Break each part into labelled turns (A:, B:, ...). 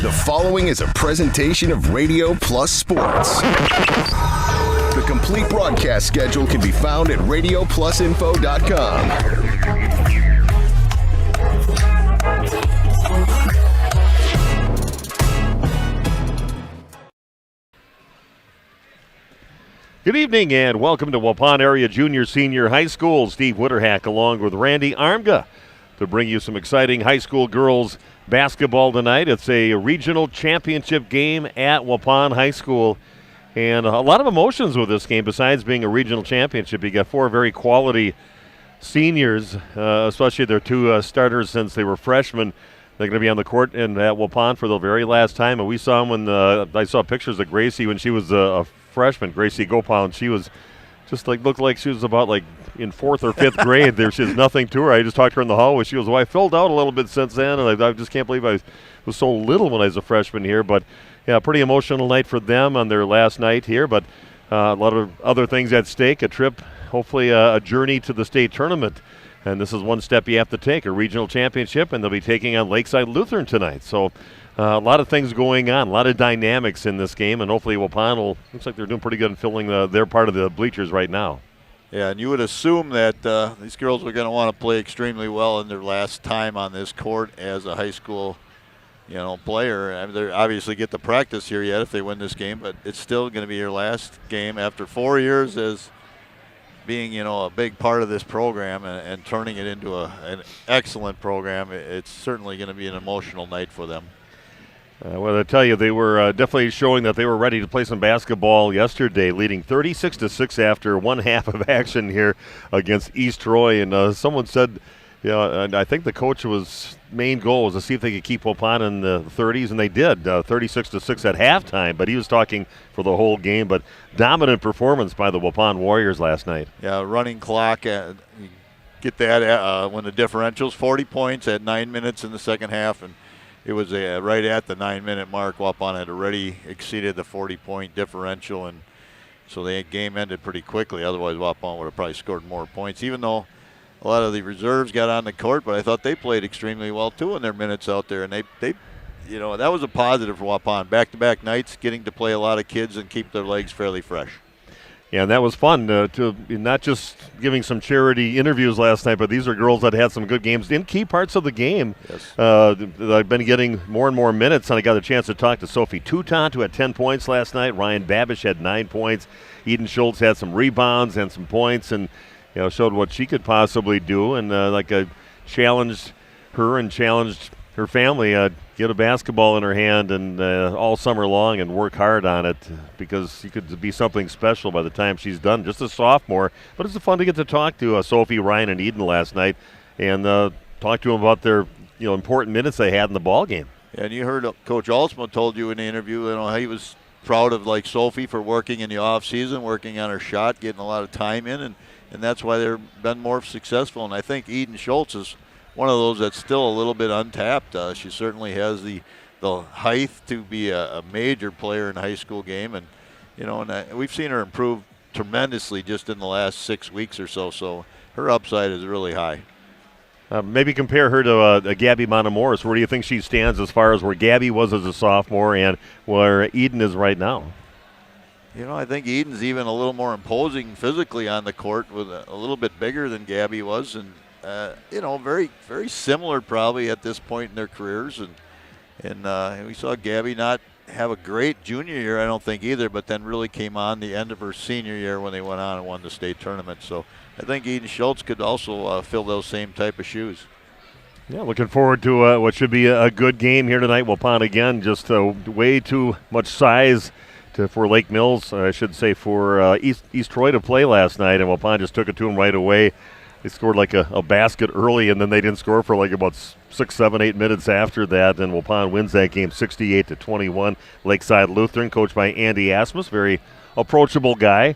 A: The following is a presentation of Radio Plus Sports. The complete broadcast schedule can be found at radioplusinfo.com.
B: Good evening and welcome to Waupun Area Junior Senior High School. Steve Witterhack along with Randy Armga to bring you some exciting high school girls basketball tonight. It's a regional championship game at Waupun High School, and a lot of emotions with this game besides being a regional championship. You got four very quality seniors, especially their two starters since they were freshmen. They're going to be on the court at Waupun for the very last time, and we saw them when I saw pictures of Gracie when she was a freshman, Gracie Gopal, and she was just looked like she was about in fourth or fifth grade. There's just nothing to her. I just talked to her in the hallway. She goes, well, I filled out a little bit since then, and I just can't believe I was so little when I was a freshman here. But, yeah, pretty emotional night for them on their last night here. But a lot of other things at stake, a trip, hopefully a journey to the state tournament. And this is one step you have to take, a regional championship, and they'll be taking on Lakeside Lutheran tonight. So a lot of things going on, a lot of dynamics in this game, and hopefully Waupun looks like they're doing pretty good in filling their part of the bleachers right now.
C: Yeah, and you would assume that these girls are going to want to play extremely well in their last time on this court as a high school, player. I mean, they obviously get to practice here yet if they win this game, but it's still going to be your last game after 4 years as being, a big part of this program and turning it into an excellent program. It's certainly going to be an emotional night for them.
B: Well, I tell you, they were definitely showing that they were ready to play some basketball yesterday, leading 36-6 after one half of action here against East Troy. And someone said, and I think the coach's main goal was to see if they could keep Waupun in the 30s, and they did, 36-6 at halftime. But he was talking for the whole game. But dominant performance by the Waupun Warriors last night.
C: Yeah, running clock. You get that when the differential's 40 points at 9 minutes in the second half, and it was right at the 9-minute mark. Waupun had already exceeded the 40-point differential, and so the game ended pretty quickly. Otherwise, Waupun would have probably scored more points, even though a lot of the reserves got on the court. But I thought they played extremely well, too, in their minutes out there. And they that was a positive for Waupun. Back-to-back nights, getting to play a lot of kids and keep their legs fairly fresh.
B: Yeah, and that was fun to not just giving some charity interviews last night, but these are girls that had some good games in key parts of the game.
C: Yes.
B: I've been getting more and more minutes, and I got a chance to talk to Sophie Toutant, who had 10 points last night. Ryan Babish had 9 points. Eden Schultz had some rebounds and some points, and showed what she could possibly do. And I challenged her and challenged her family, get a basketball in her hand and all summer long and work hard on it, because she could be something special by the time she's done. Just a sophomore, but it's fun to get to talk to Sophie, Ryan, and Eden last night and talk to them about their important minutes they had in the ball game.
C: And you heard Coach Alsma told you in the interview, how he was proud of Sophie for working in the off season, working on her shot, getting a lot of time in, and that's why they've been more successful. And I think Eden Schultz is one of those that's still a little bit untapped. She certainly has the height to be a major player in a high school game, and we've seen her improve tremendously just in the last 6 weeks or so. So her upside is really high.
B: Maybe compare her to Gabby Montemoris. Where do you think she stands as far as where Gabby was as a sophomore and where Eden is right now?
C: I think Eden's even a little more imposing physically on the court, with a little bit bigger than Gabby was, and very, very similar probably at this point in their careers. And we saw Gabby not have a great junior year, I don't think either, but then really came on the end of her senior year when they went on and won the state tournament. So I think Eden Schultz could also fill those same type of shoes.
B: Yeah, looking forward to what should be a good game here tonight. Waupun again, just way too much size for Lake Mills, I should say, for East Troy to play last night, and Waupun just took it to them right away. They scored a basket early, and then they didn't score for about 6, 7, 8 minutes after that. And Waupun wins that game 68-21. Lakeside Lutheran, coached by Andy Asmus, very approachable guy.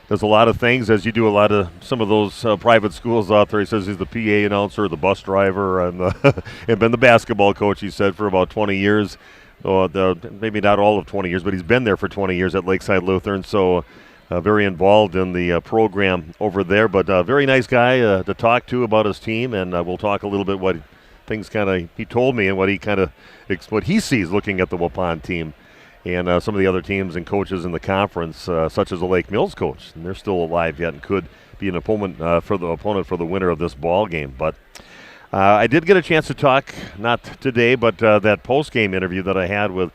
B: Does a lot of things, as you do some of those private schools out there. He says he's the PA announcer, the bus driver, and been the basketball coach, he said, for about 20 years. Maybe not all of 20 years, but he's been there for 20 years at Lakeside Lutheran. So very involved in the program over there, but very nice guy to talk to about his team, and we'll talk a little bit what things he told me and what he sees looking at the Waupun team and some of the other teams and coaches in the conference, such as the Lake Mills coach. And they're still alive yet and could be an opponent for the winner of this ball game. But I did get a chance to talk, not today, but that post-game interview that I had with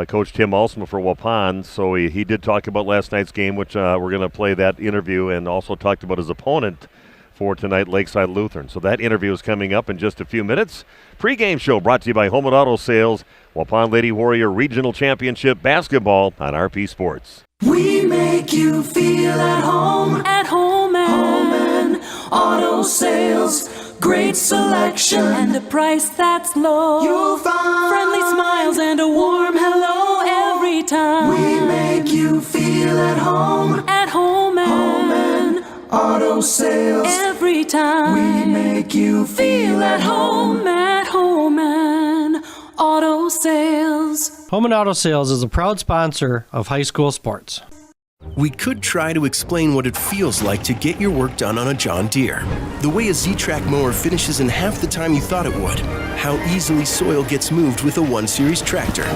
B: Coach Tim Alsma for Waupun. So he did talk about last night's game, which we're going to play that interview, and also talked about his opponent for tonight, Lakeside Lutheran. So that interview is coming up in just a few minutes. Pre-game show brought to you by Home and Auto Sales, Waupun Lady Warrior Regional Championship Basketball on RP Sports.
D: We make you feel at home and Auto Sales. Great selection and a price that's low. You'll find friendly smiles and a warm hello every time. We make you feel at home and Auto Sales. Every time we make you feel at home and Auto Sales.
E: Home and Auto Sales is a proud sponsor of high school sports.
F: We could try to explain what it feels like to get your work done on a John Deere. The way a Z-Track mower finishes in half the time you thought it would. How easily soil gets moved with a 1 Series tractor.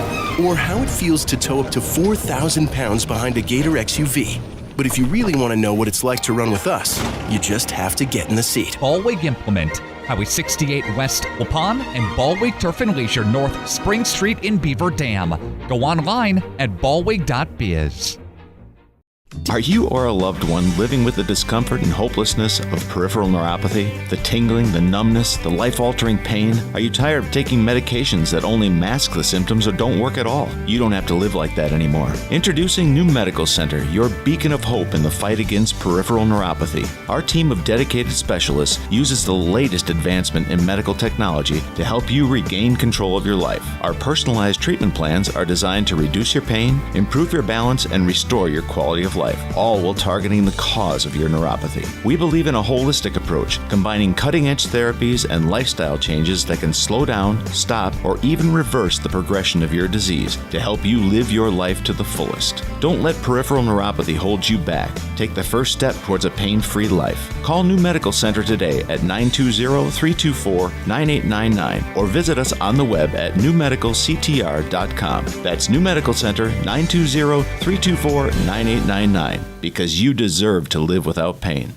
F: Or how it feels to tow up to 4,000 pounds behind a Gator XUV. But if you really want to know what it's like to run with us, you just have to get in the seat.
G: Ballweg Implement, Highway 68 West, Waupun, and Ballweg Turf and Leisure North, Spring Street in Beaver Dam. Go online at ballweg.biz.
H: Are you or a loved one living with the discomfort and hopelessness of peripheral neuropathy? The tingling, the numbness, the life-altering pain? Are you tired of taking medications that only mask the symptoms or don't work at all? You don't have to live like that anymore. Introducing New Medical Center, your beacon of hope in the fight against peripheral neuropathy. Our team of dedicated specialists uses the latest advancement in medical technology to help you regain control of your life. Our personalized treatment plans are designed to reduce your pain, improve your balance, and restore your quality of life, all while targeting the cause of your neuropathy. We believe in a holistic approach, combining cutting-edge therapies and lifestyle changes that can slow down, stop, or even reverse the progression of your disease to help you live your life to the fullest. Don't let peripheral neuropathy hold you back. Take the first step towards a pain-free life. Call New Medical Center today at 920-324-9899 or visit us on the web at newmedicalctr.com. That's New Medical Center, 920-324-9899. Because you deserve to live without pain.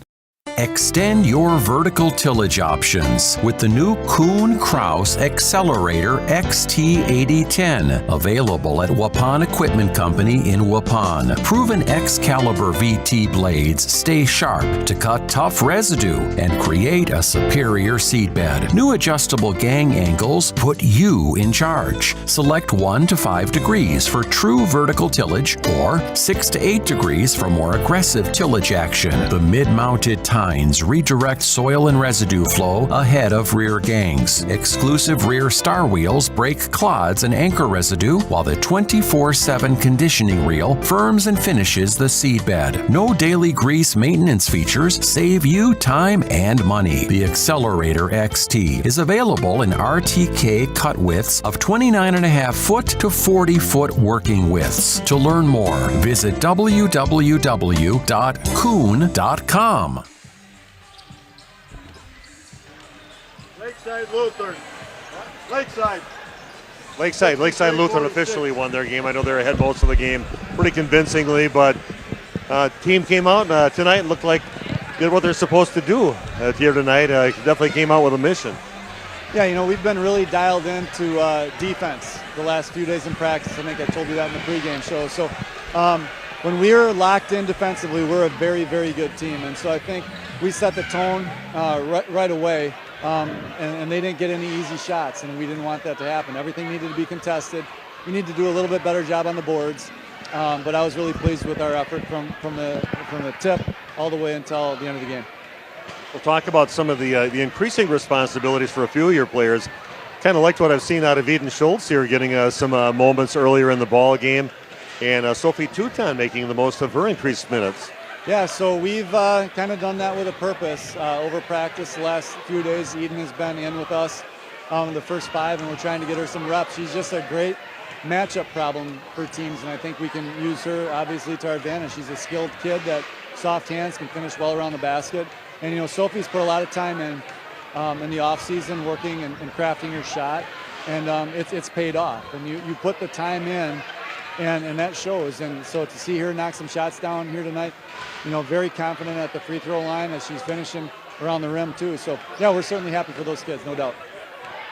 I: Extend your vertical tillage options with the new Kuhn-Krause Accelerator XT8010, available at Waupun Equipment Company in Waupun. Proven Excalibur VT blades stay sharp to cut tough residue and create a superior seedbed. New adjustable gang angles put you in charge. Select 1 to 5 degrees for true vertical tillage or 6 to 8 degrees for more aggressive tillage action. The mid-mounted tines redirect soil and residue flow ahead of rear gangs. Exclusive rear star wheels break clods and anchor residue, while the 24/7 conditioning reel firms and finishes the seedbed. No daily grease maintenance features save you time and money. The Accelerator XT is available in RTK cut widths of 29.5 foot to 40 foot working widths. To learn more, visit www.kuhn.com.
B: Lakeside Lutheran officially won their game. I know they're ahead most of the game pretty convincingly, but team came out tonight and looked like did what they're supposed to do here tonight. Definitely came out with a mission.
J: Yeah, we've been really dialed into defense the last few days in practice. I think I told you that in the pregame show. So when we were locked in defensively, we're a very, very good team. And so I think we set the tone right away. And they didn't get any easy shots, and we didn't want that to happen. Everything needed to be contested. We need to do a little bit better job on the boards, but I was really pleased with our effort from the tip all the way until the end of the game.
B: We'll talk about some of the increasing responsibilities for a few of your players. Kind of liked what I've seen out of Eden Schultz here, getting some moments earlier in the ball game, and Sophie Touton making the most of her increased minutes.
J: Yeah, so we've kind of done that with a purpose. Over practice the last few days, Eden has been in with us the first 5, and we're trying to get her some reps. She's just a great matchup problem for teams, and I think we can use her, obviously, to our advantage. She's a skilled kid that soft hands, can finish well around the basket. And, Sophie's put a lot of time in in the off season, working and crafting your shot, and it's paid off. And you put the time in, and that shows. And so to see her knock some shots down here tonight, very confident at the free throw line as she's finishing around the rim too. So yeah, we're certainly happy for those kids, no doubt.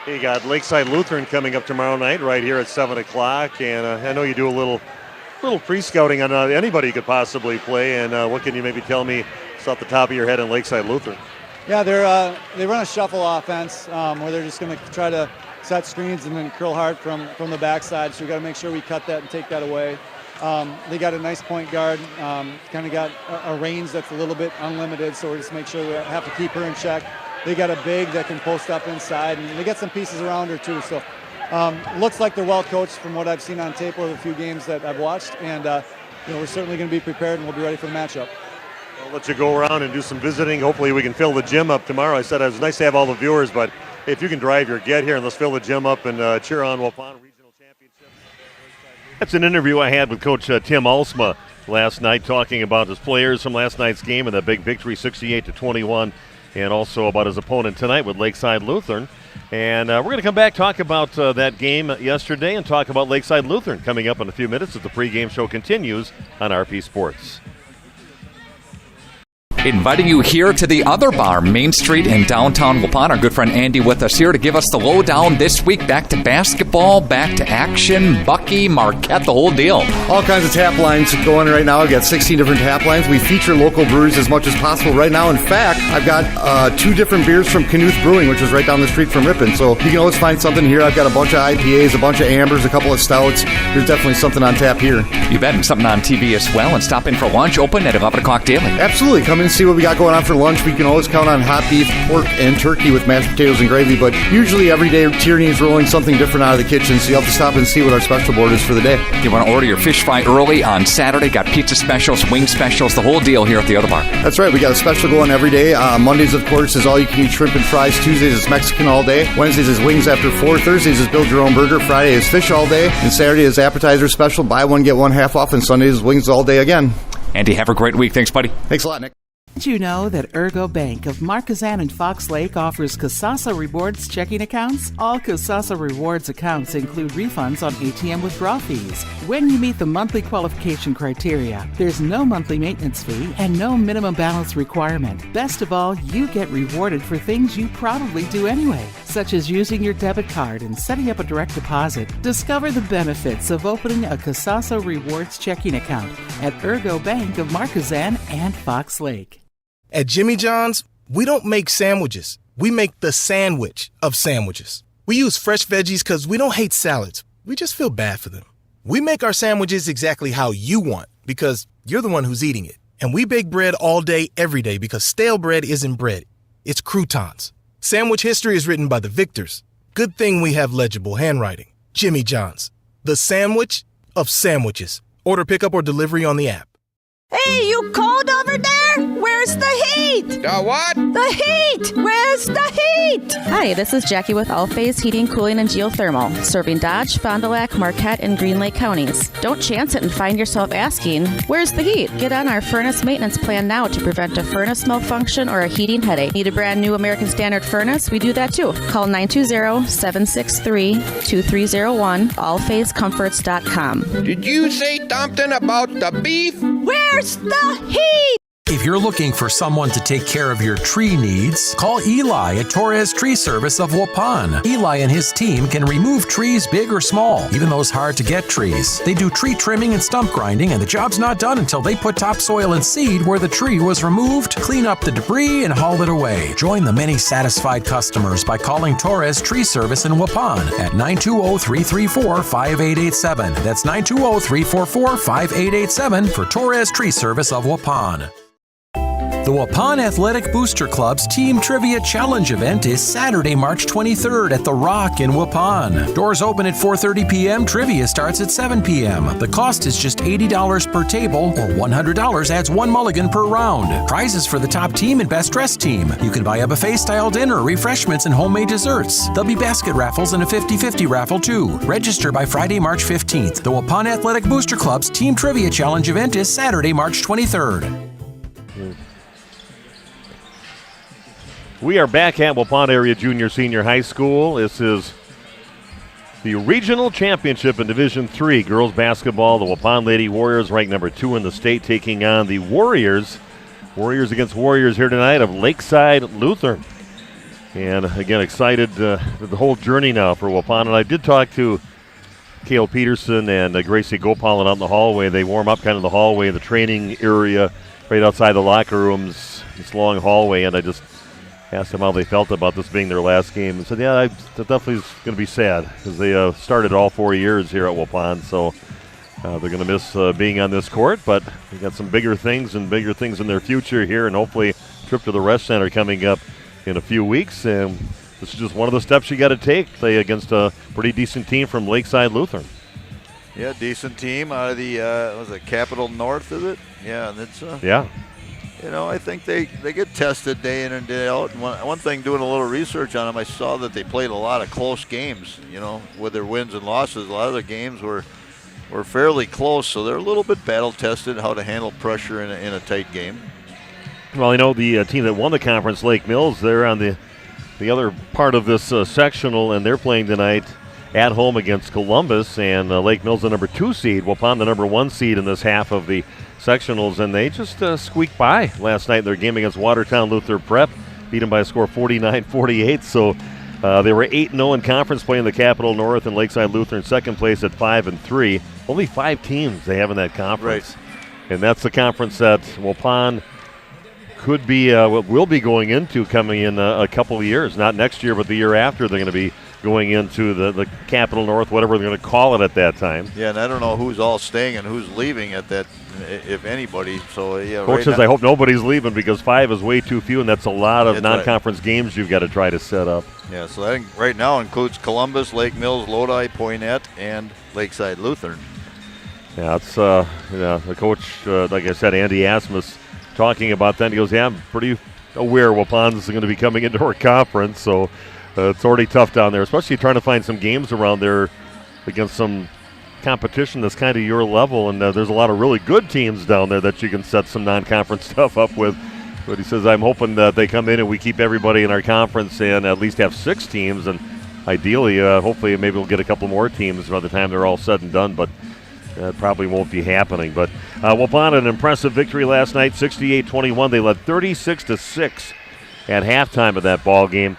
B: You got Lakeside Lutheran coming up tomorrow night right here at 7 o'clock. And I know you do a little pre-scouting on anybody you could possibly play. And what can you maybe tell me off the top of your head on Lakeside Lutheran?
J: Yeah, they run a shuffle offense where they're just going to try to set screens and then curl hard from the backside. So we got to make sure we cut that and take that away. They got a nice point guard, kind of got a range that's a little bit unlimited. So we just make sure we have to keep her in check. They got a big that can post up inside, and they got some pieces around her too. So looks like they're well coached from what I've seen on tape over the few games that I've watched. And we're certainly going to be prepared, and we'll be ready for the matchup.
B: I'll let you go around and do some visiting. Hopefully we can fill the gym up tomorrow. I said it was nice to have all the viewers, but if you can drive your get here and let's fill the gym up and cheer on Waupun Regional Championship. That's an interview I had with Coach Tim Alsma last night, talking about his players from last night's game and the big victory 68-21, and also about his opponent tonight with Lakeside Lutheran. And we're going to come back, talk about that game yesterday, and talk about Lakeside Lutheran coming up in a few minutes as the pregame show continues on RP Sports.
G: Inviting you here to the other bar, Main Street in downtown Waupun. Our good friend Andy with us here to give us the lowdown this week. Back to basketball, back to action, Bucky, Marquette, the whole deal.
K: All kinds of tap lines going right now. I've got 16 different tap lines. We feature local breweries as much as possible right now. In fact, I've got 2 different beers from Knuth Brewing, which is right down the street from Ripon. So you can always find something here. I've got a bunch of IPAs, a bunch of ambers, a couple of stouts. There's definitely something on tap here.
G: You bet, and something on TV as well. And stop in for lunch, open at 11 o'clock daily.
K: Absolutely. Come in and see what we got going on for lunch. We can always count on hot beef, pork, and turkey with mashed potatoes and gravy, but usually every day Tierney is rolling something different out of the kitchen, so you have to stop and see what our special board is for the day.
G: You want to order your fish fry early on Saturday, got pizza specials, wing specials, the whole deal here at the other bar.
K: That's right. We got a special going every day. Mondays, of course, is all-you-can-eat shrimp and fries. Tuesdays is Mexican all day. Wednesdays is wings after 4. Thursdays is build your own burger. Friday is fish all day. And Saturday is appetizer special. Buy one, get one half off. And Sundays is wings all day again.
G: Andy, have a great week. Thanks, buddy.
K: Thanks a lot, Nick.
L: Did you know that Ergo Bank of Marquezan and Fox Lake offers Casasa Rewards checking accounts? All Casasa Rewards accounts include refunds on ATM withdrawal fees. When you meet the monthly qualification criteria, there's no monthly maintenance fee and no minimum balance requirement. Best of all, you get rewarded for things you probably do anyway, such as using your debit card and setting up a direct deposit. Discover the benefits of opening a Casasa Rewards checking account at Ergo Bank of Marquezan and Fox Lake.
M: At Jimmy John's, we don't make sandwiches. We make the sandwich of sandwiches. We use fresh veggies because we don't hate salads. We just feel bad for them. We make our sandwiches exactly how you want because you're the one who's eating it. And we bake bread all day, every day because stale bread isn't bread. It's croutons. Sandwich history is written by the victors. Good thing we have legible handwriting. Jimmy John's, the sandwich of sandwiches. Order pickup or delivery on the app.
N: Hey, you cold over there? Where's the heat?
O: The what?
N: The heat! Where's the heat?
P: Hi, this is Jackie with All Phase Heating, Cooling, and Geothermal, serving Dodge, Fond du Lac, Marquette, and Green Lake counties. Don't chance it and find yourself asking, where's the heat? Get on our furnace maintenance plan now to prevent a furnace malfunction or a heating headache. Need a brand new American Standard furnace? We do that too. Call 920-763-2301, allphasecomforts.com.
O: Did you say something about the beef?
N: Where's the heat?
I: If you're looking for someone to take care of your tree needs, call Eli at Torres Tree Service of Waupun. Eli and his team can remove trees big or small, even those hard-to-get trees. They do tree trimming and stump grinding, and the job's not done until they put topsoil and seed where the tree was removed, clean up the debris, and haul it away. Join the many satisfied customers by calling Torres Tree Service in Waupun at 920-334-5887. That's 920-344-5887 for Torres Tree Service of Waupun. The Waupun Athletic Booster Club's Team Trivia Challenge event is Saturday, March 23rd at The Rock in Waupun. Doors open at 4:30 p.m. Trivia starts at 7 p.m. The cost is just $80 per table, or $100 adds one mulligan per round. Prizes for the top team and best dressed team. You can buy a buffet-style dinner, refreshments, and homemade desserts. There'll be basket raffles and a 50-50 raffle too. Register by Friday, March 15th. The Waupun Athletic Booster Club's Team Trivia Challenge event is Saturday, March 23rd.
B: We are back at Waupun Area Junior Senior High School. This is the regional championship in Division III girls basketball. The Waupun Lady Warriors, ranked number 2 in the state, taking on the Warriors. Warriors against Warriors here tonight of Lakeside Lutheran. And again, excited the whole journey now for Waupun. And I did talk to Cale Peterson and Gracie Gopalan out in the hallway. They warm up kind of the hallway, the training area, right outside the locker rooms, this long hallway. And I just asked them how they felt about this being their last game, and said, yeah, that definitely is going to be sad because they started all 4 years here at Waupun, so they're going to miss being on this court, but they got some bigger things in their future here, and hopefully a trip to the Rest Center coming up in a few weeks, and this is just one of the steps you got to take, play against a pretty decent team from Lakeside Lutheran.
C: Yeah, decent team out of the, was it Capital North, is it? Yeah, and it's
B: yeah.
C: You know, I think they get tested day in and day out. And one thing, doing a little research on them, I saw that they played a lot of close games, you know, with their wins and losses. A lot of the games were fairly close, so they're a little bit battle-tested how to handle pressure in a tight game.
B: Well, you know, the team that won the conference, Lake Mills, they're on the other part of this sectional, and they're playing tonight at home against Columbus, and Lake Mills the number 2 seed, Waupun the number 1 seed in this half of the sectionals, and they just squeaked by last night in their game against Watertown Lutheran Prep, beat them by a score 49-48. So they were 8-0 in conference play in the Capital North, and Lakeside Lutheran second place at 5-3. Only 5 teams they have in that conference, right. And that's the conference that Waupun could be will be going into coming in a couple of years, not next year, but the year after. They're going to be going into the Capital North, whatever they're going to call it at that time.
C: Yeah, and I don't know who's all staying and who's leaving at that, if anybody. So yeah,
B: Coach says, I hope nobody's leaving because 5 is way too few, and that's a lot of non-conference games you've got to try to set up.
C: Yeah, so that right now includes Columbus, Lake Mills, Lodi, Poynette, and Lakeside Lutheran.
B: Yeah, it's the coach, like I said, Andy Asmus, talking about that. He goes, yeah, I'm pretty aware Waupun's going to be coming into our conference, so it's already tough down there, especially trying to find some games around there against some competition that's kind of your level, and there's a lot of really good teams down there that you can set some non-conference stuff up with. But he says, I'm hoping that they come in and we keep everybody in our conference and at least have 6 teams, and ideally, hopefully, maybe we'll get a couple more teams by the time they're all said and done, but that probably won't be happening. But Waupun, an impressive victory last night, 68-21. They led 36-6 at halftime of that ball game.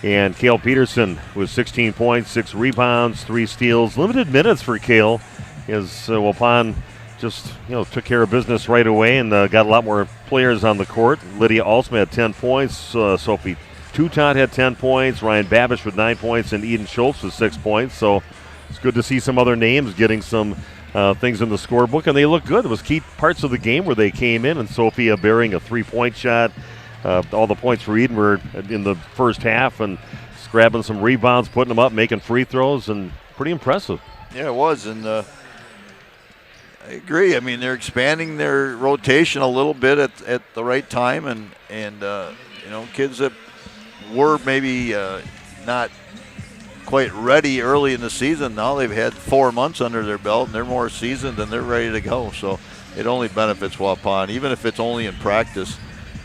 B: And Cale Peterson with 16 points, 6 rebounds, 3 steals. Limited minutes for Cale as Waupun just took care of business right away and got a lot more players on the court. Lydia Alsma had 10 points. Sophie Toutot had 10 points. Ryan Babish with 9 points, and Eden Schultz with 6 points. So it's good to see some other names getting some things in the scorebook, and they look good. It was key parts of the game where they came in, and Sophia bearing a 3-point shot. All the points for Eden were in the first half, and grabbing some rebounds, putting them up, making free throws, and pretty impressive.
C: Yeah, it was, and I agree. I mean, they're expanding their rotation a little bit at the right time, and kids that were maybe not quite ready early in the season, now they've had 4 months under their belt, and they're more seasoned, and they're ready to go. So it only benefits Waupun, even if it's only in practice.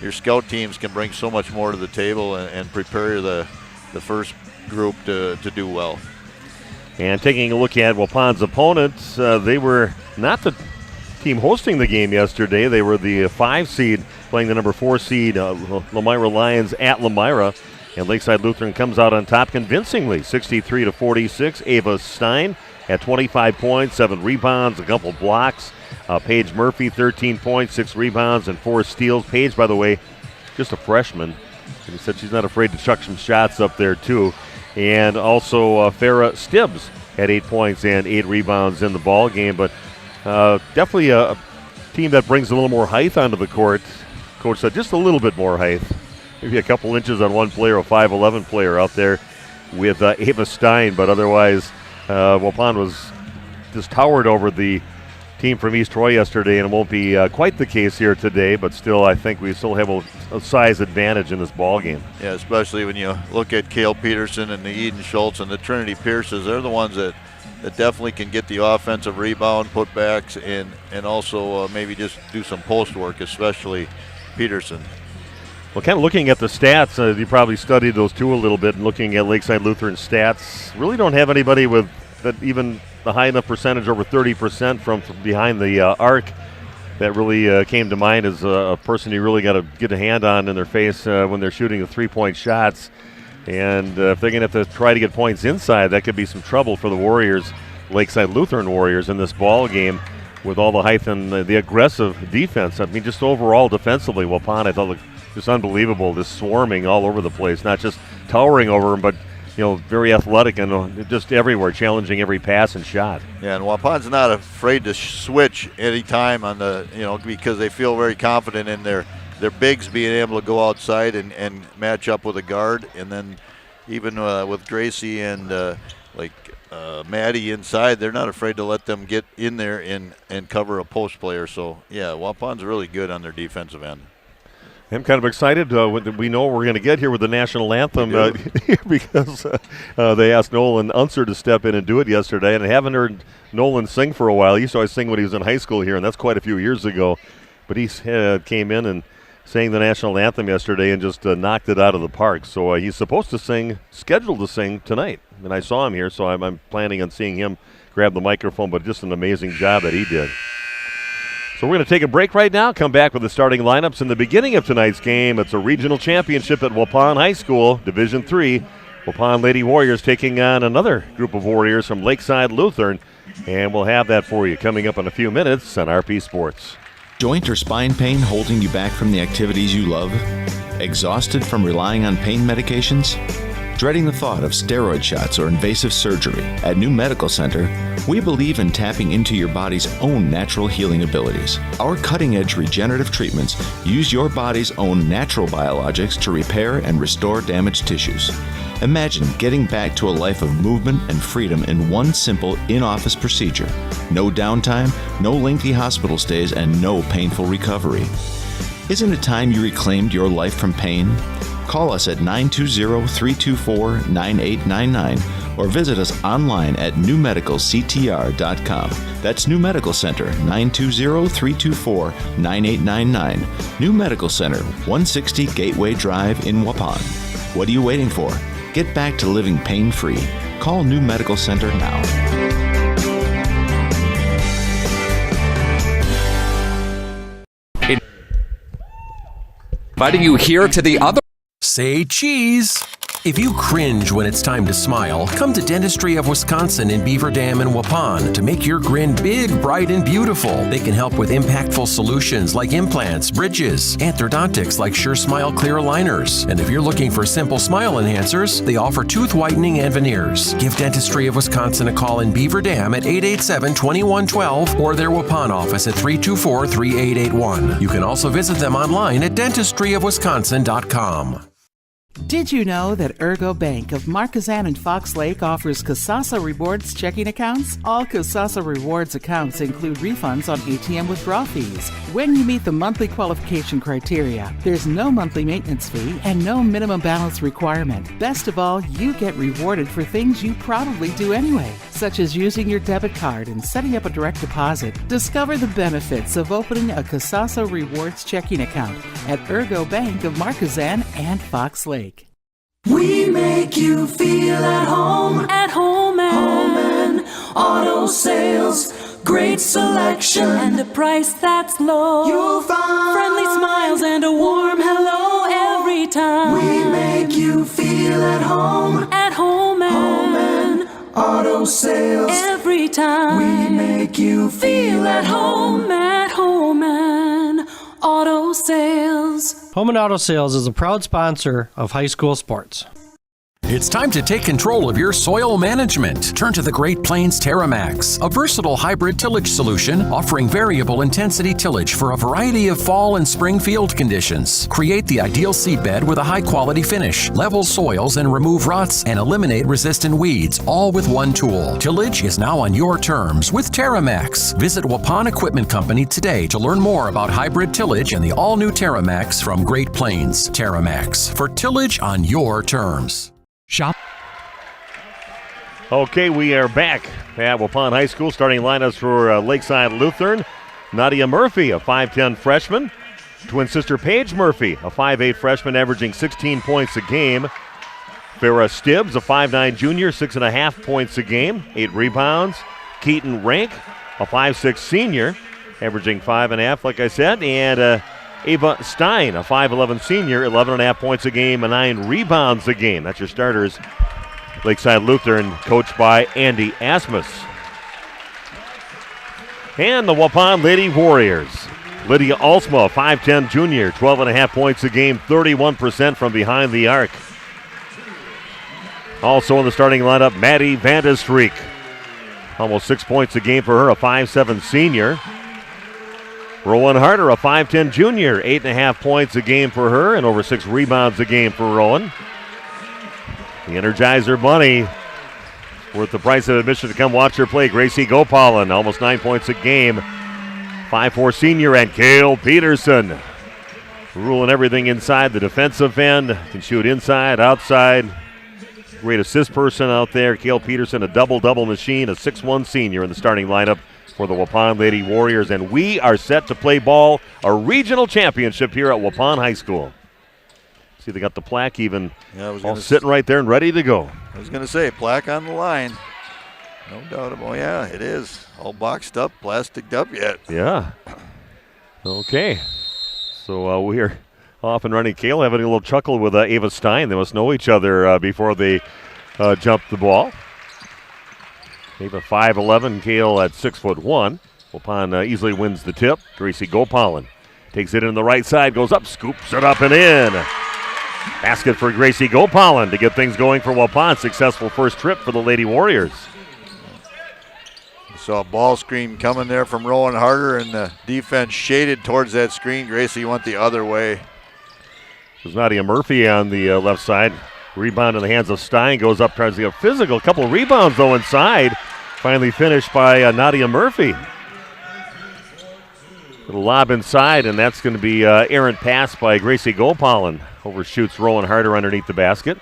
C: Your scout teams can bring so much more to the table and prepare the first group to do well.
B: And taking a look at Waupun's opponents, they were not the team hosting the game yesterday. They were the 5 seed playing the number 4 seed, Lemira Lions at Lemira. And Lakeside Lutheran comes out on top convincingly, 63-46. Ava Stein at 25 points, 7 rebounds, a couple blocks. Paige Murphy, 13 points, 6 rebounds, and 4 steals. Paige, by the way, just a freshman. And he said she's not afraid to chuck some shots up there, too. And also Farrah Stibbs had 8 points and 8 rebounds in the ball game. But definitely a team that brings a little more height onto the court. Coach said just a little bit more height. Maybe a couple inches on one player, a 5'11 player out there with Ava Stein. But otherwise, Waupun was just towered over the team from East Troy yesterday, and it won't be quite the case here today, but still I think we still have a size advantage in this ball game.
C: Yeah, especially when you look at Cale Peterson and the Eden Schultz and the Trinity Pierces. They're the ones that definitely can get the offensive rebound, putbacks, and also maybe just do some post work, especially Peterson.
B: Well, kind of looking at the stats, you probably studied those two a little bit, and looking at Lakeside Lutheran stats, really don't have anybody with that even the high enough percentage, over 30% from behind the arc, that really came to mind as a person you really got to get a hand on in their face when they're shooting the three-point shots. And if they're going to have to try to get points inside, that could be some trouble for the Warriors, Lakeside Lutheran Warriors, in this ball game with all the height and the aggressive defense. I mean, just overall defensively, Waupun, I thought, looked just unbelievable, just swarming all over the place, not just towering over them, but very athletic and just everywhere, challenging every pass and shot.
C: Yeah, and Waupun's not afraid to switch any time on the, because they feel very confident in their bigs being able to go outside and match up with a guard, and then even with Gracie and Maddie inside, they're not afraid to let them get in there and cover a post player. So yeah, Waupun's really good on their defensive end.
B: I'm kind of excited. We know what we're going to get here with the national anthem because they asked Nolan Unser to step in and do it yesterday, and I haven't heard Nolan sing for a while. He used to always sing when he was in high school here, and that's quite a few years ago. But he came in and sang the national anthem yesterday and just knocked it out of the park. So he's scheduled to sing tonight, and I saw him here, so I'm planning on seeing him grab the microphone, but just an amazing job that he did. So we're going to take a break right now, come back with the starting lineups. In the beginning of tonight's game, it's a regional championship at Waupun High School, Division III. Waupun Lady Warriors taking on another group of Warriors from Lakeside Lutheran, and we'll have that for you coming up in a few minutes on RP Sports.
H: Joint or spine pain holding you back from the activities you love? Exhausted from relying on pain medications? Dreading the thought of steroid shots or invasive surgery? At New Medical Center, we believe in tapping into your body's own natural healing abilities. Our cutting-edge regenerative treatments use your body's own natural biologics to repair and restore damaged tissues. Imagine getting back to a life of movement and freedom in one simple in-office procedure. No downtime, no lengthy hospital stays, and no painful recovery. Isn't it time you reclaimed your life from pain? Call us at 920-324-9899 or visit us online at newmedicalctr.com. That's New Medical Center, 920-324-9899. New Medical Center, 160 Gateway Drive in Waupun. What are you waiting for? Get back to living pain-free. Call New Medical Center now.
G: Inviting you here to the other.
I: Say cheese. If you cringe when it's time to smile, come to Dentistry of Wisconsin in Beaver Dam and Waupun to make your grin big, bright, and beautiful. They can help with impactful solutions like implants, bridges, orthodontics like Sure Smile clear aligners. And if you're looking for simple smile enhancers, they offer tooth whitening and veneers. Give Dentistry of Wisconsin a call in Beaver Dam at 887-2112 or their Waupun office at 324-3881. You can also visit them online at dentistryofwisconsin.com.
L: Did you know that Ergo Bank of Marquezan and Fox Lake offers Casasa Rewards checking accounts? All Casasa Rewards accounts include refunds on ATM withdrawal fees when you meet the monthly qualification criteria. There's no monthly maintenance fee and no minimum balance requirement. Best of all, you get rewarded for things you probably do anyway, such as using your debit card and setting up a direct deposit. Discover the benefits of opening a Casasa Rewards checking account at Ergo Bank of Marquezan and Fox Lake.
D: We make you feel at home and auto sales. Great selection and a price that's low. You'll find friendly smiles and a warm hello every time. We make you feel at home and auto sales. Every time we make you feel at home and auto sales.
E: Home and Auto Sales is a proud sponsor of high school sports.
I: It's time to take control of your soil management. Turn to the Great Plains TerraMax, a versatile hybrid tillage solution offering variable intensity tillage for a variety of fall and spring field conditions. Create the ideal seedbed with a high-quality finish, level soils and remove ruts, and eliminate resistant weeds, all with one tool. Tillage is now on your terms with TerraMax. Visit Waupun Equipment Company today to learn more about hybrid tillage and the all-new TerraMax from Great Plains. TerraMax, for tillage on your terms.
B: Shop. Okay, we are back at Waupun High School. Starting lineups for Lakeside Lutheran. Nadia Murphy, a 5'10 freshman. twin sister Paige Murphy, a 5'8 freshman averaging 16 points a game. Farrah Stibbs, a 5'9 junior, 6.5 points a game, 8 rebounds. Keaton Rank, a 5'6 senior, averaging 5.5, like I said. And Ava Stein, a 5'11 senior, 11.5 points a game and 9 rebounds a game. That's your starters. Lakeside Lutheran, coached by Andy Asmus. And the Waupun Lady Warriors. Lydia Alsma, 5'10 junior, 12.5 points a game, 31% from behind the arc. Also in the starting lineup, Maddie Vandestreek. Almost 6 points a game for her, a 5'7 senior. Rowan Harder, a 5'10 junior, 8.5 points a game for her and over 6 rebounds a game for Rowan. The Energizer Bunny, worth the price of admission to come watch her play. Gracie Gopalan, almost 9 points a game. 5'4 senior, and Kale Peterson. Ruling everything inside the defensive end. Can shoot inside, outside. Great assist person out there. Kale Peterson, a double-double machine, a 6'1 senior in the starting lineup for the Waupun Lady Warriors. And we are set to play ball, a regional championship here at Waupun High School. See, they got the plaque even all sitting right there and ready to go.
C: I was going to say, plaque on the line. No doubt about it. Yeah, it is. All boxed up, plasticed up yet.
B: Yeah. Okay. So we are off and running. Kale having a little chuckle with Ava Stein. They must know each other before they jump the ball. Ava 5'11", Kale at 6'1". Waupun easily wins the tip. Gracie Gopalan takes it in the right side, goes up, scoops it up and in. Basket for Gracie Gopalan to get things going for Waupun. Successful first trip for the Lady Warriors.
C: Saw a ball screen coming there from Rowan Harder, and the defense shaded towards that screen. Gracie went the other way.
B: There's Nadia Murphy on the left side. Rebound in the hands of Stein, goes up, tries to get physical. Couple of rebounds, though, inside. Finally finished by Nadia Murphy. Little lob inside, and that's going to be errant pass by Gracie Gopalan. Overshoots Rowan Harder underneath the basket.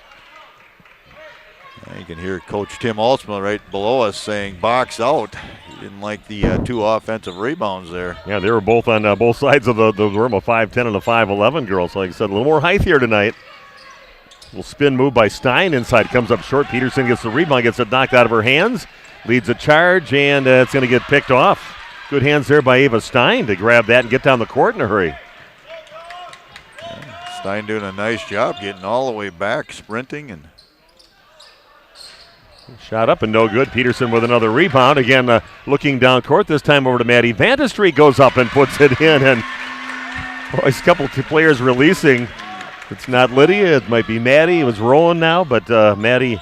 C: You can hear Coach Tim Altsma right below us saying box out. He didn't like the 2 offensive rebounds there.
B: Yeah, they were both on both sides of the room, a 5'10 and a 5'11 girl. So like I said, a little more height here tonight. Little spin move by Stein inside, comes up short. Peterson gets the rebound, gets it knocked out of her hands, leads a charge, and it's going to get picked off. Good hands there by Ava Stein to grab that and get down the court in a hurry.
C: Stein doing a nice job getting all the way back, sprinting, and
B: shot up and no good. Peterson with another rebound. Again, looking down court, this time over to Maddie Vandestreek, goes up and puts it in. And a couple of players releasing. It's not Lydia, it might be Maddie. It was Rowan now, but Maddie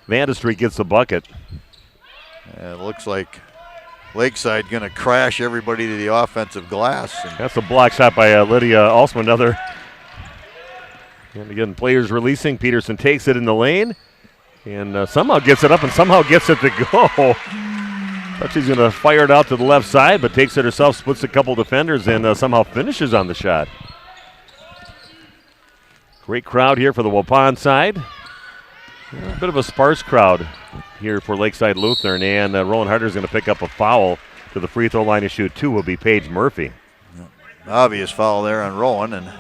B: Vandestreek gets the bucket.
C: It looks like Lakeside going to crash everybody to the offensive glass.
B: That's a block shot by Lydia. Also another. And again, players releasing. Peterson takes it in the lane and somehow gets it up and somehow gets it to go. But she's going to fire it out to the left side, but takes it herself, splits a couple defenders, and somehow finishes on the shot. Great crowd here for the Waupun side. A bit of a sparse crowd here for Lakeside Lutheran, and Rowan Harder is going to pick up a foul to the free throw line to shoot 2 will be Paige Murphy.
C: Obvious foul there on Rowan, and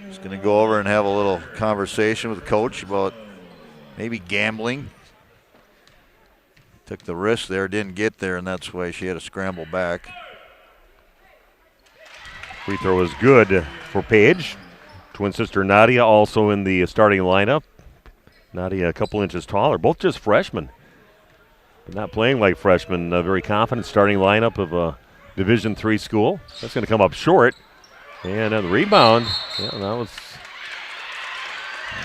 C: he's going to go over and have a little conversation with the coach about maybe gambling. Took the risk there, didn't get there, and that's why she had to scramble back.
B: Free throw is good for Paige. Twin sister Nadia also in the starting lineup. Nadia a couple inches taller, both just freshmen. But not playing like freshmen. Very confident starting lineup of a Division III school. That's going to come up short. And the rebound, yeah, that was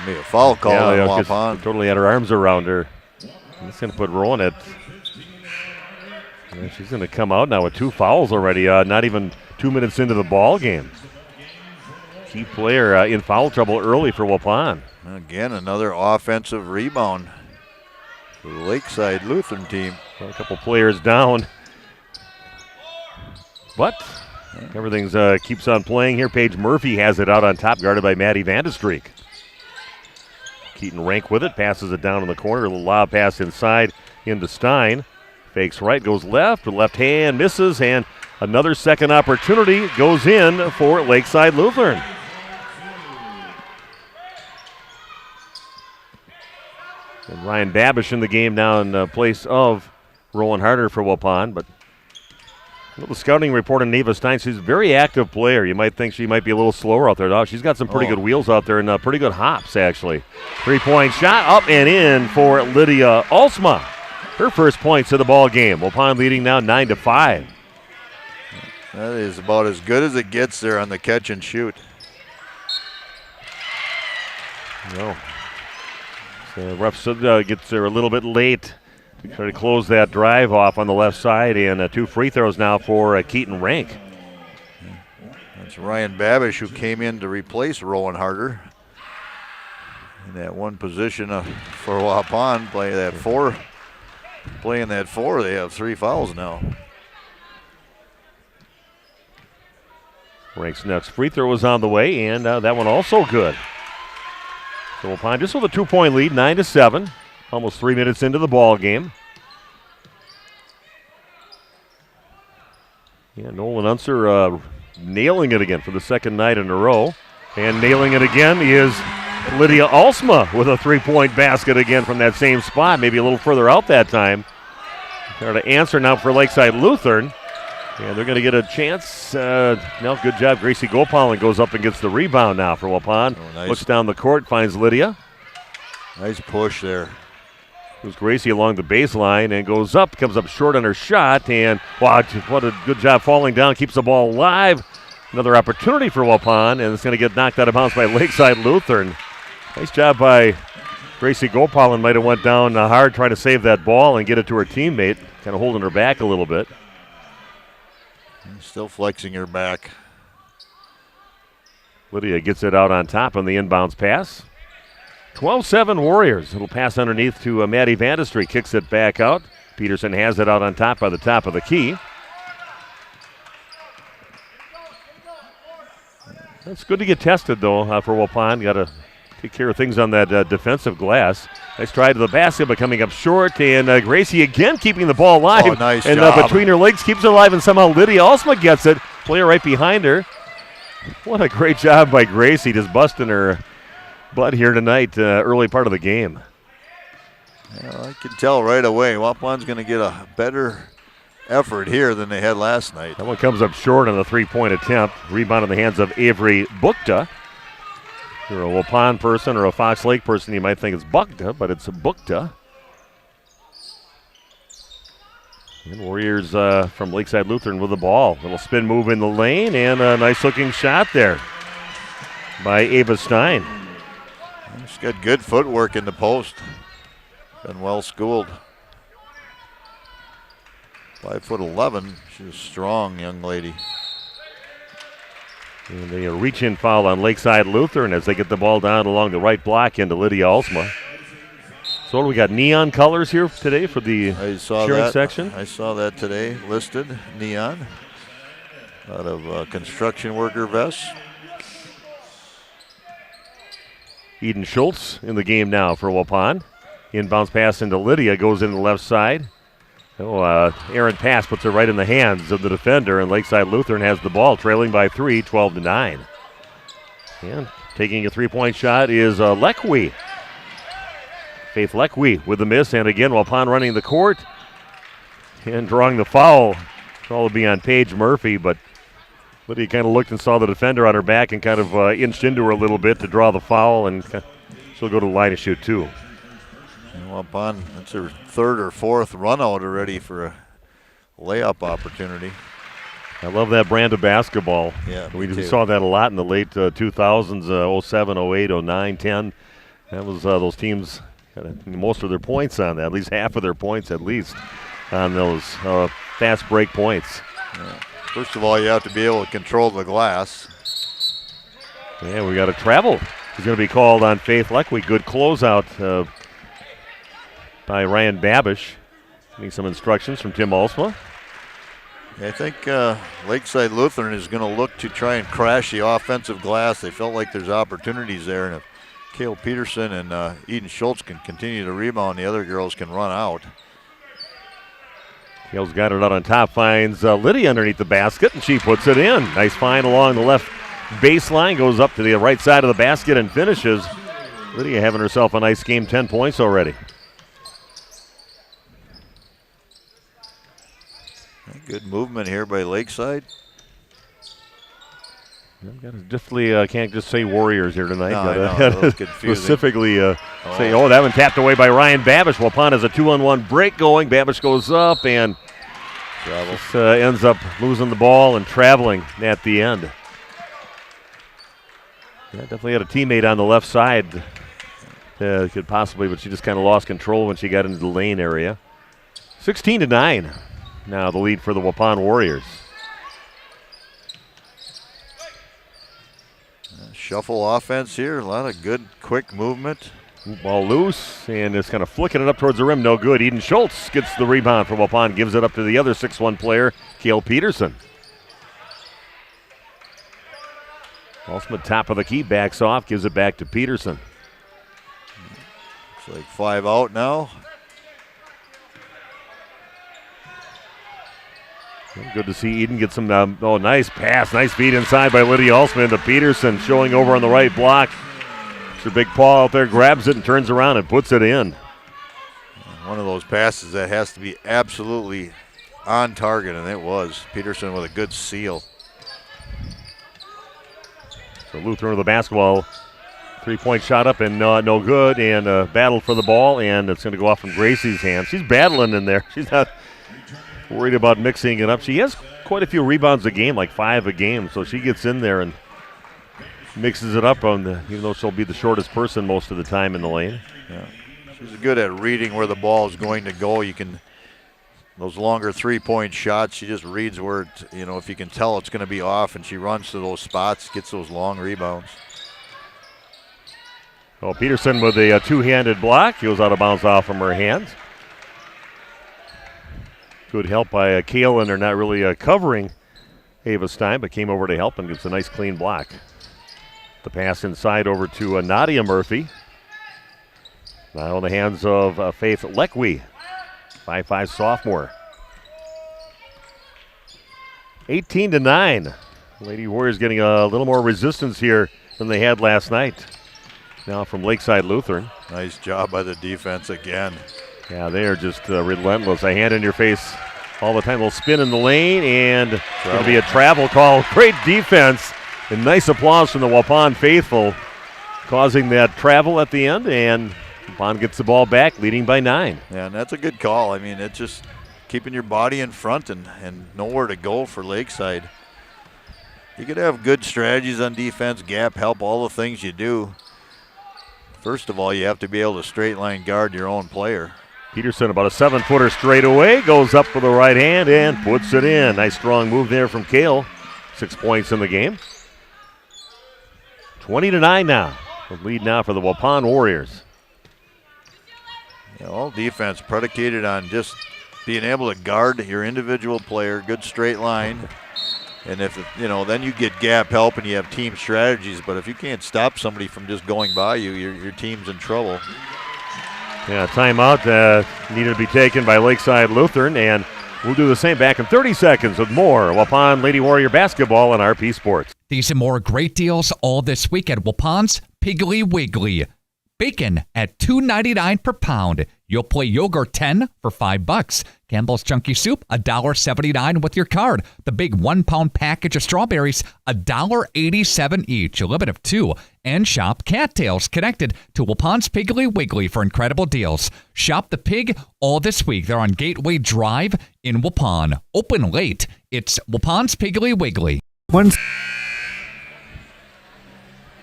C: maybe a foul call on Waupun.
B: Totally had her arms around her. That's going to put Rowan at. And she's going to come out now with 2 fouls already. Not even 2 minutes into the ball game. Key player in foul trouble early for Waupun.
C: Again, another offensive rebound for the Lakeside Lutheran team.
B: A couple players down. But everything's keeps on playing here. Paige Murphy has it out on top, guarded by Maddie Vandestreek. Keaton Rank with it, passes it down in the corner. A little lob pass inside into Stein. Fakes right, goes left, with left hand, misses, and Another second opportunity goes in for Lakeside Lutheran. And Ryan Babish in the game now in place of Rowan Harder for Waupun, but the scouting report on Neva Stein, she's a very active player. You might think she might be a little slower out there. No, she's got some pretty good wheels out there and pretty good hops, actually. 3-point shot up and in for Lydia Alsma. Her first points of the ball game. Waupun leading now 9-5.
C: That is about as good as it gets there on the catch and shoot.
B: No. So ref gets there a little bit late. Try to close that drive off on the left side, and 2 free throws now for Keaton Rank.
C: That's Ryan Babish, who came in to replace Rowan Harder in that one position for Waupun. Playing that 4, they have 3 fouls now.
B: Rank's next free throw was on the way, and that one also good. So Waupun just with a 2-point lead, 9-7. Almost 3 minutes into the ball game. Yeah, Nolan Unser nailing it again for the second night in a row. And nailing it again is Lydia Alsma with a 3-point basket again from that same spot, maybe a little further out that time. There to answer now for Lakeside Lutheran. And they're going to get a chance. No, good job. Gracie Gopalin goes up and gets the rebound now for Waupun.
C: Oh, nice.
B: Looks down the court, finds Lydia.
C: Nice push there.
B: Goes Gracie along the baseline and goes up, comes up short on her shot, and wow, what a good job falling down, keeps the ball alive. Another opportunity for Waupun, and it's going to get knocked out of bounds by Lakeside Lutheran. Nice job by Gracie Gopalin. Might have went down hard trying to save that ball and get it to her teammate, kind of holding her back a little bit.
C: Still flexing her back.
B: Lydia gets it out on top on the inbounds pass. 12-7 Warriors. It'll pass underneath to Maddie Vandestry. Kicks it back out. Peterson has it out on top by the top of the key. It's good to get tested, though, for Waupun. Got to take care of things on that defensive glass. Nice try to the basket, but coming up short. And Gracie again keeping the ball alive.
C: Oh, nice
B: and
C: job.
B: Between her legs keeps it alive, and somehow Lydia Alsma gets it. Player right behind her. What a great job by Gracie, just busting her butt here tonight, early part of the game.
C: Well, I can tell right away Waupun's going to get a better effort here than they had last night.
B: That one comes up short on the 3-point attempt. Rebound in the hands of Avery Bukta. If you're a Waupun person or a Fox Lake person, you might think it's Bukta, but it's Bukta. And Warriors from Lakeside Lutheran with the ball. Little spin move in the lane, and a nice-looking shot there by Ava Stein.
C: She's got good footwork in the post. Been well schooled. 5'11". She's a strong young lady.
B: And a reach-in foul on Lakeside Lutheran as they get the ball down along the right block into Lydia Alsma. So we got neon colors here today for the cheering section.
C: I saw that today listed, neon. A lot of construction worker vests.
B: Eden Schultz in the game now for Waupun. Inbounds pass into Lydia, goes in the left side. Errant pass puts it right in the hands of the defender, and Lakeside Lutheran has the ball, trailing by 3, 12-9. And taking a 3-point shot is Lekwe. Faith Lekwe with the miss, and again Waupun running the court and drawing the foul. All will be on Paige Murphy, but Lydia kind of looked and saw the defender on her back and kind of inched into her a little bit to draw the foul, and she'll go to the line to shoot two.
C: Waupun, that's her third or fourth run out already for a layup opportunity.
B: I love that brand of basketball.
C: Yeah,
B: we saw that a lot in the late 2000s, 07, 08, 09, 10. That was those teams got most of their points on that, at least half of their points at least on those fast break points.
C: Yeah. First of all, you have to be able to control the glass.
B: Yeah, we got a travel. He's going to be called on Faith Lekwe. Good closeout by Ryan Babish. Getting some instructions from Tim Alsma.
C: I think Lakeside Lutheran is going to look to try and crash the offensive glass. They felt like there's opportunities there, and if Cale Peterson and Eden Schultz can continue to rebound, the other girls can run out.
B: Kale's got it out on top, finds Lydia underneath the basket, and she puts it in. Nice find along the left baseline, goes up to the right side of the basket and finishes. Lydia having herself a nice game, 10 points already.
C: Good movement here by Lakeside.
B: Definitely can't just say Warriors here tonight.
C: No, I know.
B: Specifically say, that one tapped away by Ryan Babish. Waupun has a 2-on-1 break going. Babish goes up and just, ends up losing the ball and traveling at the end. Yeah, definitely had a teammate on the left side. Could possibly, but she just kind of lost control when she got into the lane area. 16-9. Now the lead for the Waupun Warriors.
C: Shuffle offense here. A lot of good, quick movement.
B: Ball loose, and it's kind of flicking it up towards the rim. No good. Eden Schultz gets the rebound from Waupun, gives it up to the other 6'1 player, Kale Peterson. Ultimate top of the key, backs off, gives it back to Peterson.
C: Looks like 5 out now.
B: Good to see Eden get some, nice pass, nice feed inside by Lydia Alsman to Peterson, showing over on the right block. Her big paw out there, grabs it and turns around and puts it in.
C: One of those passes that has to be absolutely on target, and it was. Peterson with a good seal.
B: So Lutheran with the basketball, 3-point shot up and no good, and battle for the ball, and it's going to go off from Gracie's hands. She's battling in there. She's not worried about mixing it up. She has quite a few rebounds a game, like 5 a game, so she gets in there and mixes it up even though she'll be the shortest person most of the time in the lane.
C: Yeah, she's good at reading where the ball is going to go. Those longer 3-point shots, she just reads where if you can tell it's going to be off, and she runs to those spots, gets those long rebounds.
B: Well, Peterson with a two-handed block, goes out of bounds off from her hands. Good help by Kale, and they're not really covering Ava Stein, but came over to help and gets a nice clean block. The pass inside over to Nadia Murphy. Now in the hands of Faith Leckwe, 5'5" sophomore. 18-9. Lady Warriors getting a little more resistance here than they had last night. Now from Lakeside Lutheran.
C: Nice job by the defense again.
B: Yeah, they are just relentless. A hand in your face all the time. They'll spin in the lane, and it's going to be a travel call. Great defense, and nice applause from the Waupun faithful, causing that travel at the end, and Waupun gets the ball back, leading by 9.
C: Yeah, and that's a good call. I mean, it's just keeping your body in front and nowhere to go for Lakeside. You could have good strategies on defense, gap help, all the things you do. First of all, you have to be able to straight line guard your own player.
B: Peterson, about a 7-footer straight away, goes up with the right hand and puts it in. Nice strong move there from Kale. 6 points in the game. 20-9 now. The lead now for the Waupun Warriors.
C: Yeah, all defense predicated on just being able to guard your individual player, good straight line. And if, then you get gap help and you have team strategies. But if you can't stop somebody from just going by you, your team's in trouble.
B: Yeah, timeout needed to be taken by Lakeside Lutheran, and we'll do the same back in 30 seconds with more Waupun Lady Warrior basketball on RP Sports.
G: These and more great deals all this week at Waupun's Piggly Wiggly. Bacon at $2.99 per pound. You'll play yogurt 10 for $5. Campbell's Chunky Soup, $1.79 with your card. The big 1-pound package of strawberries, $1.87 each, a limit of 2. And shop cattails connected to Waupun's Piggly Wiggly for incredible deals. Shop the pig all this week. They're on Gateway Drive in Waupun. Open late. It's Waupun's Piggly Wiggly.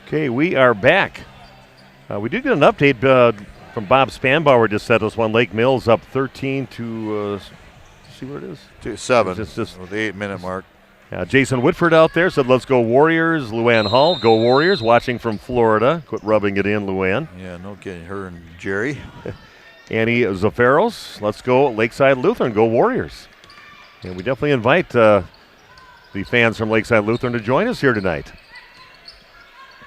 B: Okay, we are back. We did get an update from Bob Spanbauer. Just said us one. Lake Mills up 13 to see where it is.
C: To 7.
B: Just
C: with the 8-minute mark.
B: Jason Whitford out there said, "Let's go Warriors." Luann Hall, go Warriors. Watching from Florida. Quit rubbing it in, Luann.
C: Yeah, no kidding. Her and Jerry.
B: Annie Zaferos, let's go Lakeside Lutheran. Go Warriors. And we definitely invite the fans from Lakeside Lutheran to join us here tonight.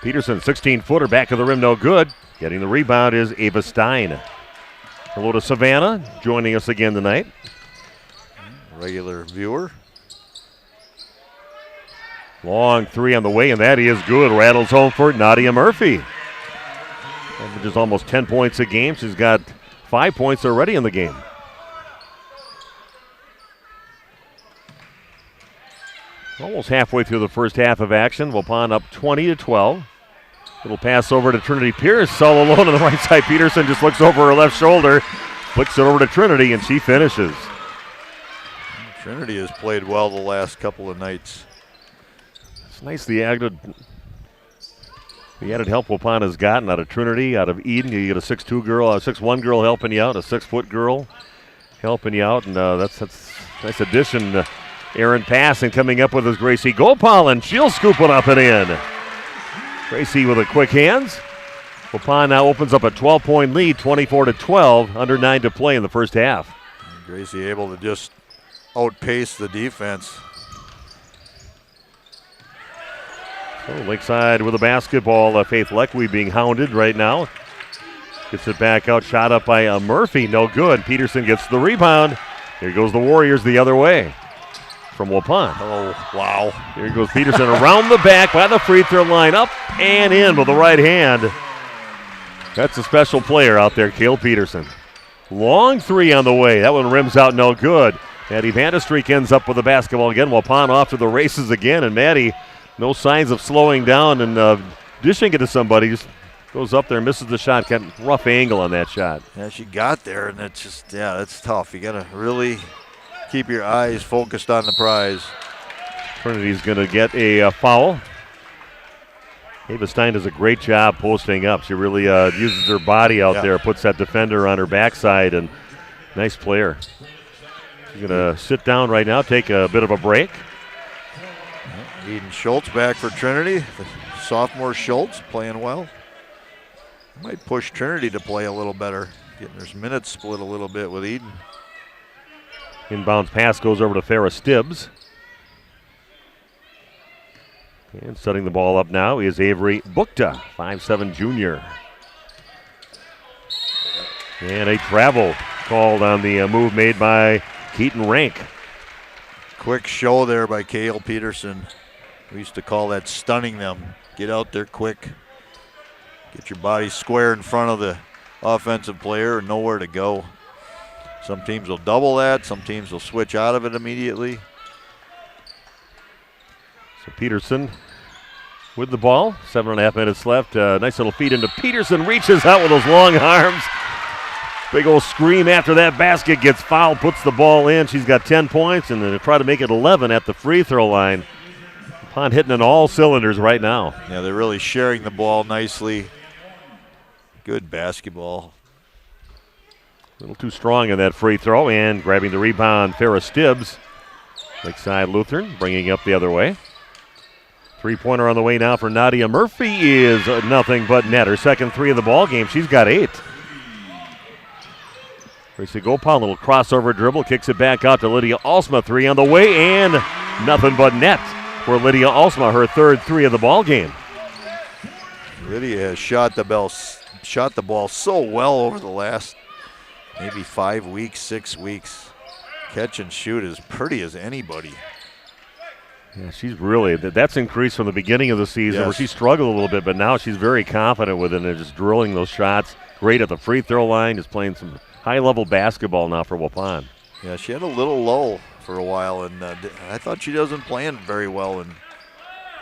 B: Peterson, 16-footer, back of the rim, no good. Getting the rebound is Ava Stein. Hello to Savannah, joining us again tonight.
C: regular viewer.
B: Long three on the way, and that is good. Rattles home for Nadia Murphy. Averages almost 10 points a game. She's got 5 points already in the game. Almost halfway through the first half of action. Waupun up 20-12. Little pass over to Trinity Pierce. All alone on the right side. Peterson just looks over her left shoulder. Flicks it over to Trinity, and she finishes.
C: Trinity has played well the last couple of nights.
B: It's nice the added help Waupun has gotten out of Trinity, out of Eden. You get a 6'2 girl, a 6'1 girl helping you out, a 6-foot girl helping you out, and that's a nice addition. Aaron passing, coming up with his Gracie Gopal, and she'll scoop it up and in. Gracie with the quick hands. Waupun now opens up a 12-point lead, 24-12, under 9 to play in the first half.
C: Gracie able to just outpace the defense.
B: So Lakeside with a basketball. Faith Leckwey being hounded right now. Gets it back out, shot up by Murphy, no good. Peterson gets the rebound. Here goes the Warriors the other way from Waupun.
C: Oh, wow.
B: Here goes Peterson around the back by the free throw line, up and in with the right hand. That's a special player out there, Cale Peterson. Long three on the way. That one rims out, no good. Maddie Vandestreek ends up with the basketball again. Waupun off to the races again, and Maddie, no signs of slowing down and dishing it to somebody. Just goes up there, misses the shot. Got a rough angle on that shot.
C: Yeah, she got there, and it's just, that's tough. You got to really keep your eyes focused on the prize.
B: Trinity's going to get a foul. Ava Stein does a great job posting up. She really uses her body out there, puts that defender on her backside, and nice player. She's going to sit down right now, take a bit of a break.
C: Eden Schultz back for Trinity. The sophomore Schultz playing well. Might push Trinity to play a little better, getting their minutes split a little bit with Eden.
B: Inbounds pass goes over to Farrah Stibbs. And setting the ball up now is Avery Bukta, 5'7" junior. And a travel called on the move made by Keaton Rank.
C: Quick show there by Cale Peterson. We used to call that stunning them. Get out there quick. Get your body square in front of the offensive player and know where to go. Some teams will double that. Some teams will switch out of it immediately.
B: So Peterson with the ball. 7.5 minutes left. Nice little feed into Peterson. Reaches out with those long arms. Big old scream after that basket. Gets fouled. Puts the ball in. She's got 10 points. And then to try to make it 11 at the free throw line. Pond hitting on all cylinders right now.
C: Yeah, they're really sharing the ball nicely. Good basketball.
B: A little too strong in that free throw. And grabbing the rebound, Farrah Stibbs. Lakeside Lutheran bringing up the other way. Three-pointer on the way now for Nadia Murphy is nothing but net. Her second three of the ball game. She's got 8. Gracie Gopal, little crossover dribble, kicks it back out to Lydia Alsma. 3 on the way, and nothing but net for Lydia Alsma, her third 3 of the ball game.
C: Lydia has shot the ball so well over the last maybe 5 weeks, 6 weeks. Catch and shoot as pretty as anybody.
B: Yeah, she's really, that's increased from the beginning of the season where she struggled a little bit, but now she's very confident with it and just drilling those shots. Great at the free throw line, just playing some high-level basketball now for Waupun.
C: Yeah, she had a little lull for a while, and I thought she wasn't playing very well. And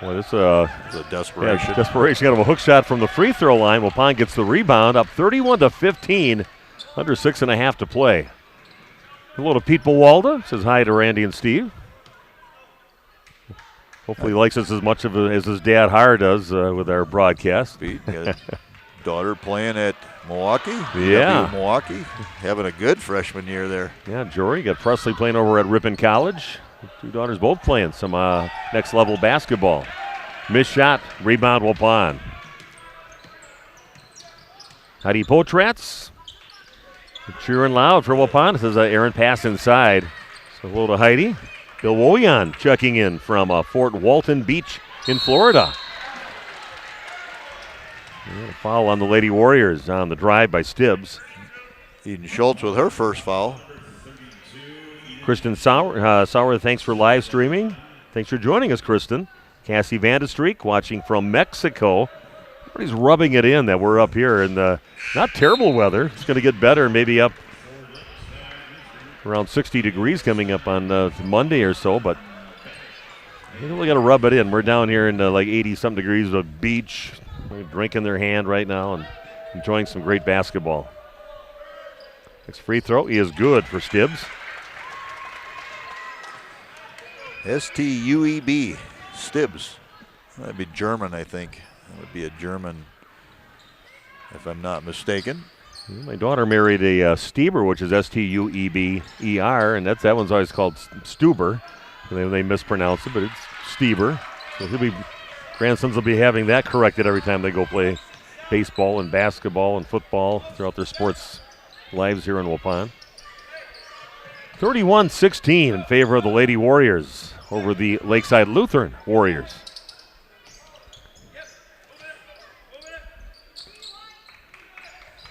B: boy, this
C: it's a desperation.
B: Yeah, desperation. Got a hook shot from the free throw line. Waupun gets the rebound, up 31-15, under 6.5 to play. Hello to Pete Bawalda. Says hi to Randy and Steve. Hopefully he likes us as much as his dad Har does with our broadcast.
C: Pete, daughter playing at Milwaukee.
B: Yeah.
C: Milwaukee, having a good freshman year there.
B: Yeah, Jory got Presley playing over at Ripon College. 2 daughters both playing some next level basketball. Missed shot, rebound Waupun. Heidi Potratz cheering loud for Waupun. This is Aaron pass inside. So hello to Heidi. Bill Woyan checking in from Fort Walton Beach in Florida. And a foul on the Lady Warriors on the drive by Stibbs.
C: Eden Schultz with her first foul.
B: Kristen Sauer, thanks for live streaming. Thanks for joining us, Kristen. Cassie Vandestreek watching from Mexico. Everybody's rubbing it in that we're up here in the not terrible weather. It's going to get better, maybe up around 60 degrees coming up on Monday or so, but you really got to rub it in. We're down here in like 80-something degrees of a beach. We're drinking their hand right now and enjoying some great basketball. Next free throw is good for Stibbs.
C: S-T-U-E-B, Stibbs. That'd be German, I think. That would be a German, if I'm not mistaken.
B: My daughter married a Stieber, which is S-T-U-E-B-E-R, and that one's always called Stuber. They mispronounce it, but it's Stieber. So grandsons will be having that corrected every time they go play baseball and basketball and football throughout their sports lives here in Waupun. 31-16 in favor of the Lady Warriors over the Lakeside Lutheran Warriors.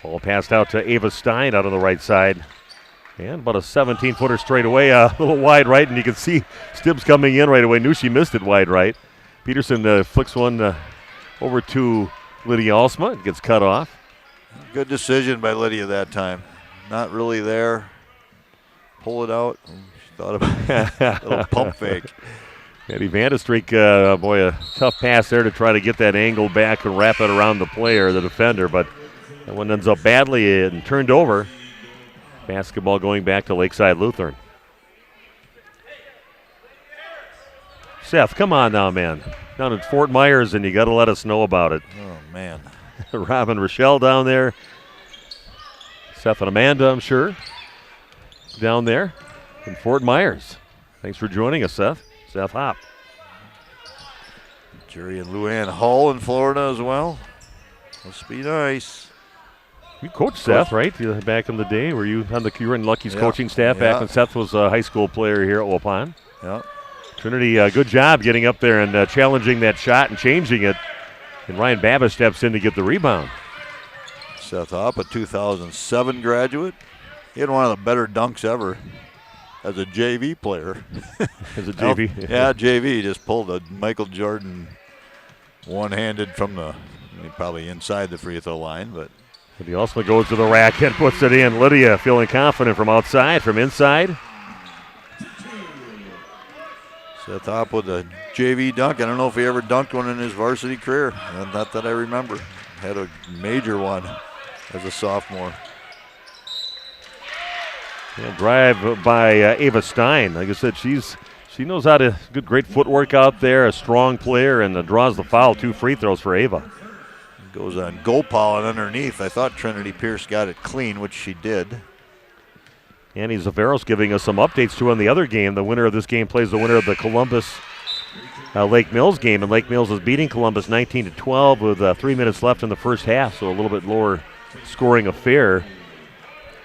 B: Ball passed out to Ava Stein out on the right side. And about a 17-footer straight away, a little wide right, and you can see Stibbs coming in right away. Knew she missed it wide right. Peterson flicks one over to Lydia Alsma. It gets cut off.
C: Good decision by Lydia that time. Not really there. Pull it out. She thought about a little pump fake.
B: Eddie Vandestreek, boy, a tough pass there to try to get that angle back and wrap it around the player, the defender, but that one ends up badly and turned over. Basketball going back to Lakeside Lutheran. Seth, come on now, man. Down at Fort Myers, and you got to let us know about it.
C: Oh, man.
B: Robin Rochelle down there. Seth and Amanda, I'm sure, down there in Fort Myers. Thanks for joining us, Seth. Seth Hopp.
C: Jerry and Luann Hull in Florida as well. Must be nice.
B: You coached Seth, right? Back in the day, were you were in Lucky's coaching staff back when Seth was a high school player here at Waupun?
C: Yeah.
B: Trinity, good job getting up there and challenging that shot and changing it. And Ryan Babbitt steps in to get the rebound.
C: Seth Hopp, a 2007 graduate. He had one of the better dunks ever as a JV player.
B: As a JV?
C: Yeah, JV. Just pulled a Michael Jordan one-handed from probably inside the free throw line, but.
B: He also goes to the rack and puts it in. Lydia feeling confident from outside, from inside.
C: Seth Hopp with a JV dunk. I don't know if he ever dunked one in his varsity career. Not that I remember. Had a major one as a sophomore.
B: Yeah, drive by Ava Stein. Like I said, she knows how to good, great footwork out there, a strong player, and draws the foul. 2 free throws for Ava.
C: Goes on Gopal and underneath. I thought Trinity Pierce got it clean, which she did.
B: Annie Zaveros giving us some updates too on the other game. The winner of this game plays the winner of the Columbus Lake Mills game, and Lake Mills is beating Columbus 19-12 with 3 minutes left in the first half, so a little bit lower scoring affair.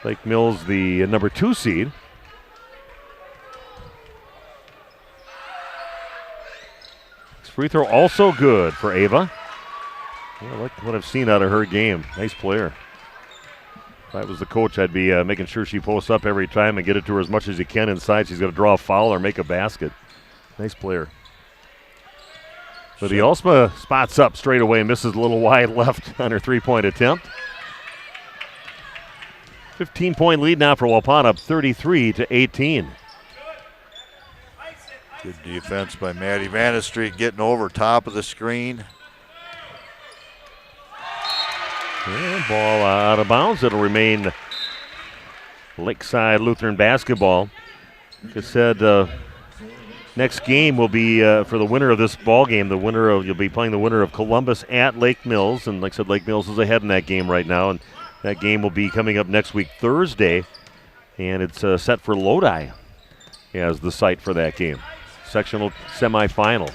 B: Lake Mills, the number 2 seed. This free throw also good for Ava. Yeah, I like what I've seen out of her game. Nice player. If I was the coach, I'd be making sure she posts up every time and get it to her as much as you can inside. She's going to draw a foul or make a basket. Nice player. So the Alsma spots up straight away and misses a little wide left on her 3-point attempt. 15-point lead now for Waupun, up 33-18.
C: Good defense by Maddie Vandestreek, getting over top of the screen.
B: And ball out of bounds. It'll remain Lakeside Lutheran basketball. Like I said, next game will be for the winner of this ball game. You'll be playing the winner of Columbus at Lake Mills, and like I said, Lake Mills is ahead in that game right now, and that game will be coming up next week Thursday, and it's set for Lodi as the site for that game. Sectional semifinal.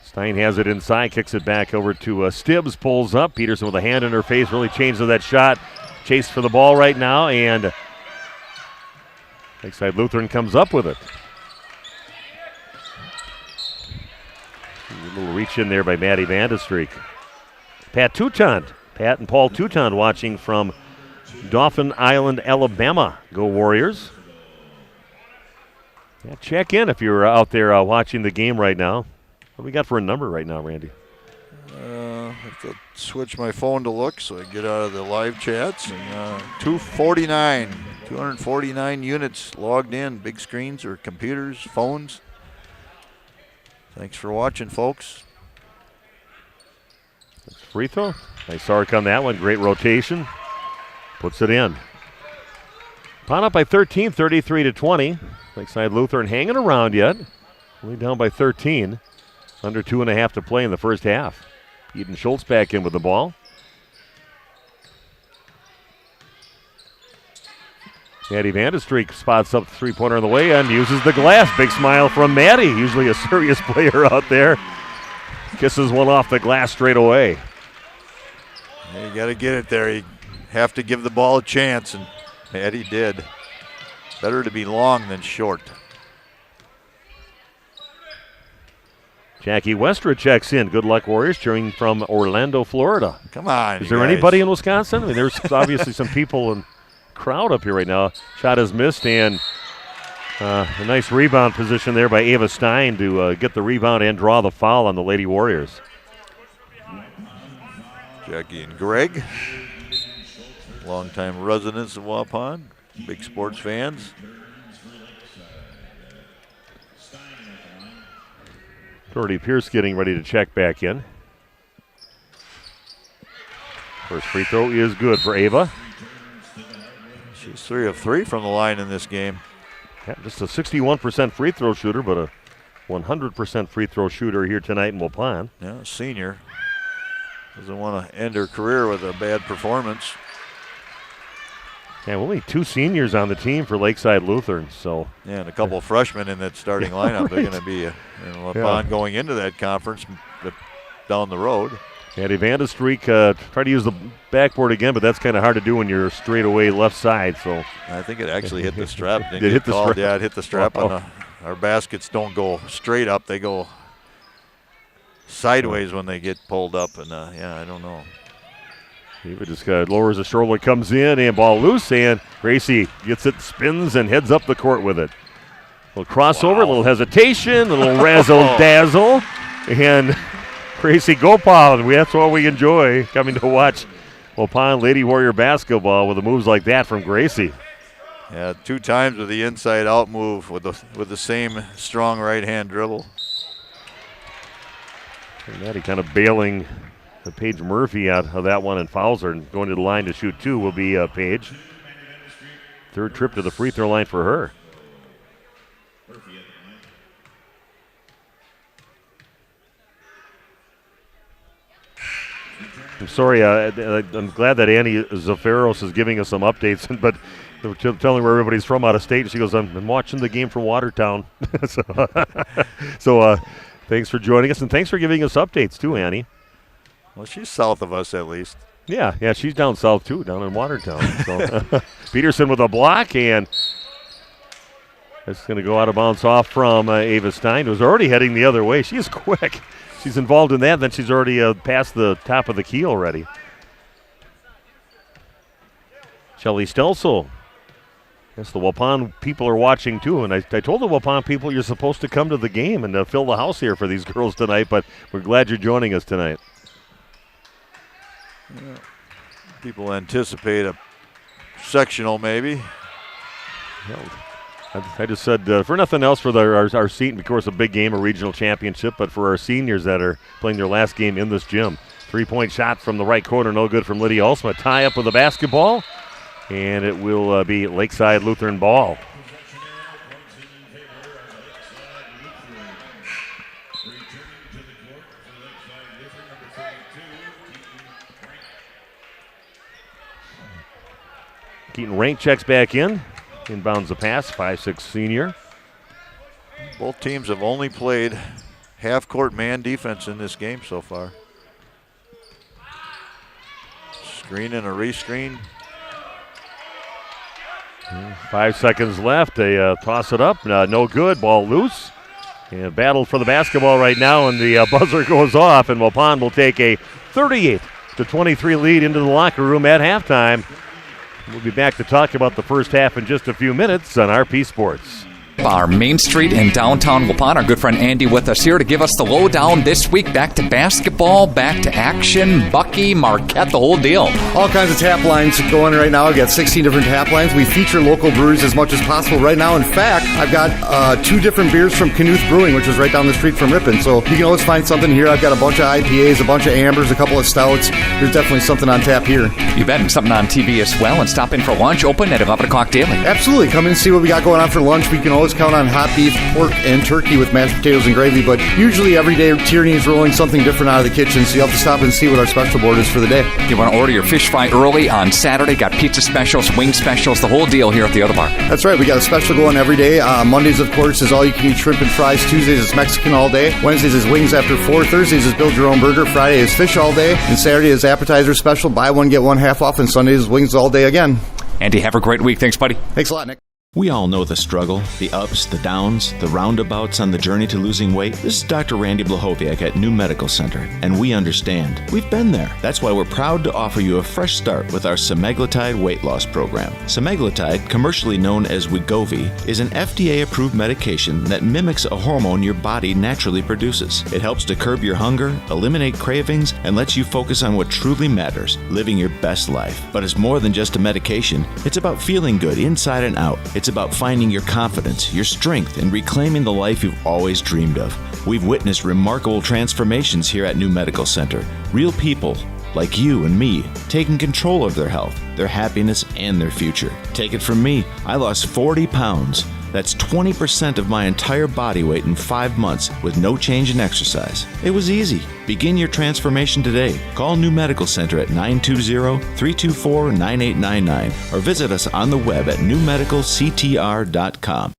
B: Stein has it inside, kicks it back over to Stibbs, pulls up. Peterson with a hand in her face, really changed to that shot. Chase for the ball right now, and Lakeside Lutheran comes up with it. A little reach in there by Maddie Vandestreek. Pat and Paul Toutant watching from Dauphin Island, Alabama. Go Warriors. Yeah, check in if you're out there watching the game right now. What do we got for a number right now, Randy?
C: I have to switch my phone to look so I get out of the live chats. And 249 units logged in, big screens or computers, phones. Thanks for watching, folks.
B: Free throw. Nice arc on that one. Great rotation. Puts it in. Pawn up by 13, 33-20. Lakeside Lutheran hanging around yet. Only down by 13. Under 2.5 to play in the first half. Eden Schultz back in with the ball. Maddie Vandestreek spots up the three-pointer on the way and uses the glass. Big smile from Maddie, usually a serious player out there. Kisses one off the glass straight away.
C: You got to get it there. You have to give the ball a chance, and Maddie did. Better to be long than short.
B: Jackie Westra checks in. Good luck, Warriors, cheering from Orlando, Florida.
C: Come on,
B: is there anybody in Wisconsin? I mean, there's obviously some people in crowd up here right now. Shot is missed, and a nice rebound position there by Ava Stein to get the rebound and draw the foul on the Lady Warriors.
C: Jackie and Greg, longtime residents of Waupun, big sports fans.
B: Doherty Pierce getting ready to check back in. First free throw is good for Ava.
C: She's 3 of 3 from the line in this game.
B: Yeah, just a 61% free throw shooter, but a 100% free throw shooter here tonight in Waupun.
C: Yeah, senior. Doesn't want to end her career with a bad performance.
B: Yeah, only 2 seniors on the team for Lakeside Lutheran, so.
C: Yeah, and a couple of freshmen in that starting lineup. Right. They're going to be in Waupun going into that conference down the road.
B: Maddie Vandestreek tried to use the backboard again, but that's kind of hard to do when you're straight away left side. So
C: I think it actually hit the strap.
B: Did it hit the strap?
C: Yeah, it hit the strap. Wow. Our baskets don't go straight up; they go sideways when they get pulled up. And yeah, I don't know.
B: Eva just lowers the shoulder, comes in, and ball loose, and Gracie gets it, spins, and heads up the court with it. A little crossover, a little hesitation, a little razzle-dazzle, and Gracie Gopal. That's what we enjoy coming to watch Waupun Lady Warrior basketball with the moves like that from Gracie.
C: Yeah, 2 times with the inside-out move with the same strong right-hand dribble.
B: And Maddie kind of bailing Paige Murphy out of that one and fouls her, and going to the line to shoot 2 will be Paige. Third trip to the free throw line for her. I'm sorry, I'm glad that Annie Zafaros is giving us some updates, but telling where everybody's from out of state. And she goes, I'm watching the game from Watertown. so thanks for joining us, and thanks for giving us updates too, Annie.
C: Well, she's south of us at least.
B: Yeah, she's down south too, down in Watertown. So Peterson with a block, and it's going to go out of bounds off from Ava Stein, who's already heading the other way. She is quick. She's involved in that, then she's already past the top of the key already. Shelly Stelsel. Yes, the Waupun people are watching too, and I told the Waupun people you're supposed to come to the game and fill the house here for these girls tonight, but we're glad you're joining us tonight.
C: Yeah. People anticipate a sectional maybe.
B: I just said, for nothing else, for our seat, of course, a big game, a regional championship, but for our seniors that are playing their last game in this gym. 3-point shot from the right corner, no good from Lydia Olsma. Tie up with the basketball, and it will be Lakeside Lutheran ball. Keaton Rank checks back in. Inbounds the pass, 5'6" senior.
C: Both teams have only played half-court man defense in this game so far. Screen and a rescreen.
B: 5 seconds left. They toss it up. No good. Ball loose. And battle for the basketball right now, and the buzzer goes off, and Waupun will take a 38-23 lead into the locker room at halftime. We'll be back to talk about the first half in just a few minutes on RP Sports.
G: Our Main Street in downtown Waupun. Our good friend Andy with us here to give us the lowdown this week. Back to basketball, back to action, Bucky, Marquette, the whole deal.
K: All kinds of tap lines going right now. I've got 16 different tap lines. We feature local breweries as much as possible right now. In fact, I've got 2 different beers from Knuth Brewing, which is right down the street from Ripon. So you can always find something here. I've got a bunch of IPAs, a bunch of ambers, a couple of stouts. There's definitely something on tap here.
G: You bet, and something on TV as well. And stop in for lunch, open at 11 o'clock daily.
K: Absolutely. Come in and see what we got going on for lunch. We can always count on hot beef, pork, and turkey with mashed potatoes and gravy, but usually every day Tierney's rolling something different out of the kitchen, so you have to stop and see what our special board is for the day.
G: You want to order your fish fry early on Saturday, got pizza specials, wing specials, the whole deal here at the other bar.
K: That's right. We got a special going every day. Mondays, of course, is all you can eat shrimp and fries. Tuesdays is Mexican all day. Wednesdays is wings after 4. Thursdays is build your own burger. Friday is fish all day. And Saturday is appetizer special. Buy one, get one half off. And Sundays is wings all day again.
G: Andy, have a great week. Thanks, buddy.
K: Thanks a lot, Nick.
H: We all know the struggle, the ups, the downs, the roundabouts on the journey to losing weight. This is Dr. Randy Blahoviak at New Medical Center, and we understand. We've been there. That's why we're proud to offer you a fresh start with our semaglutide weight loss program. Semaglutide, commercially known as Wegovy, is an FDA-approved medication that mimics a hormone your body naturally produces. It helps to curb your hunger, eliminate cravings, and lets you focus on what truly matters, living your best life. But it's more than just a medication. It's about feeling good inside and out. It's about finding your confidence, your strength, and reclaiming the life you've always dreamed of. We've witnessed remarkable transformations here at New Medical Center. Real people, like you and me, taking control of their health, their happiness, and their future. Take it from me, I lost 40 pounds. That's 20% of my entire body weight in 5 months with no change in exercise. It was easy. Begin your transformation today. Call New Medical Center at 920-324-9899 or visit us on the web at newmedicalctr.com.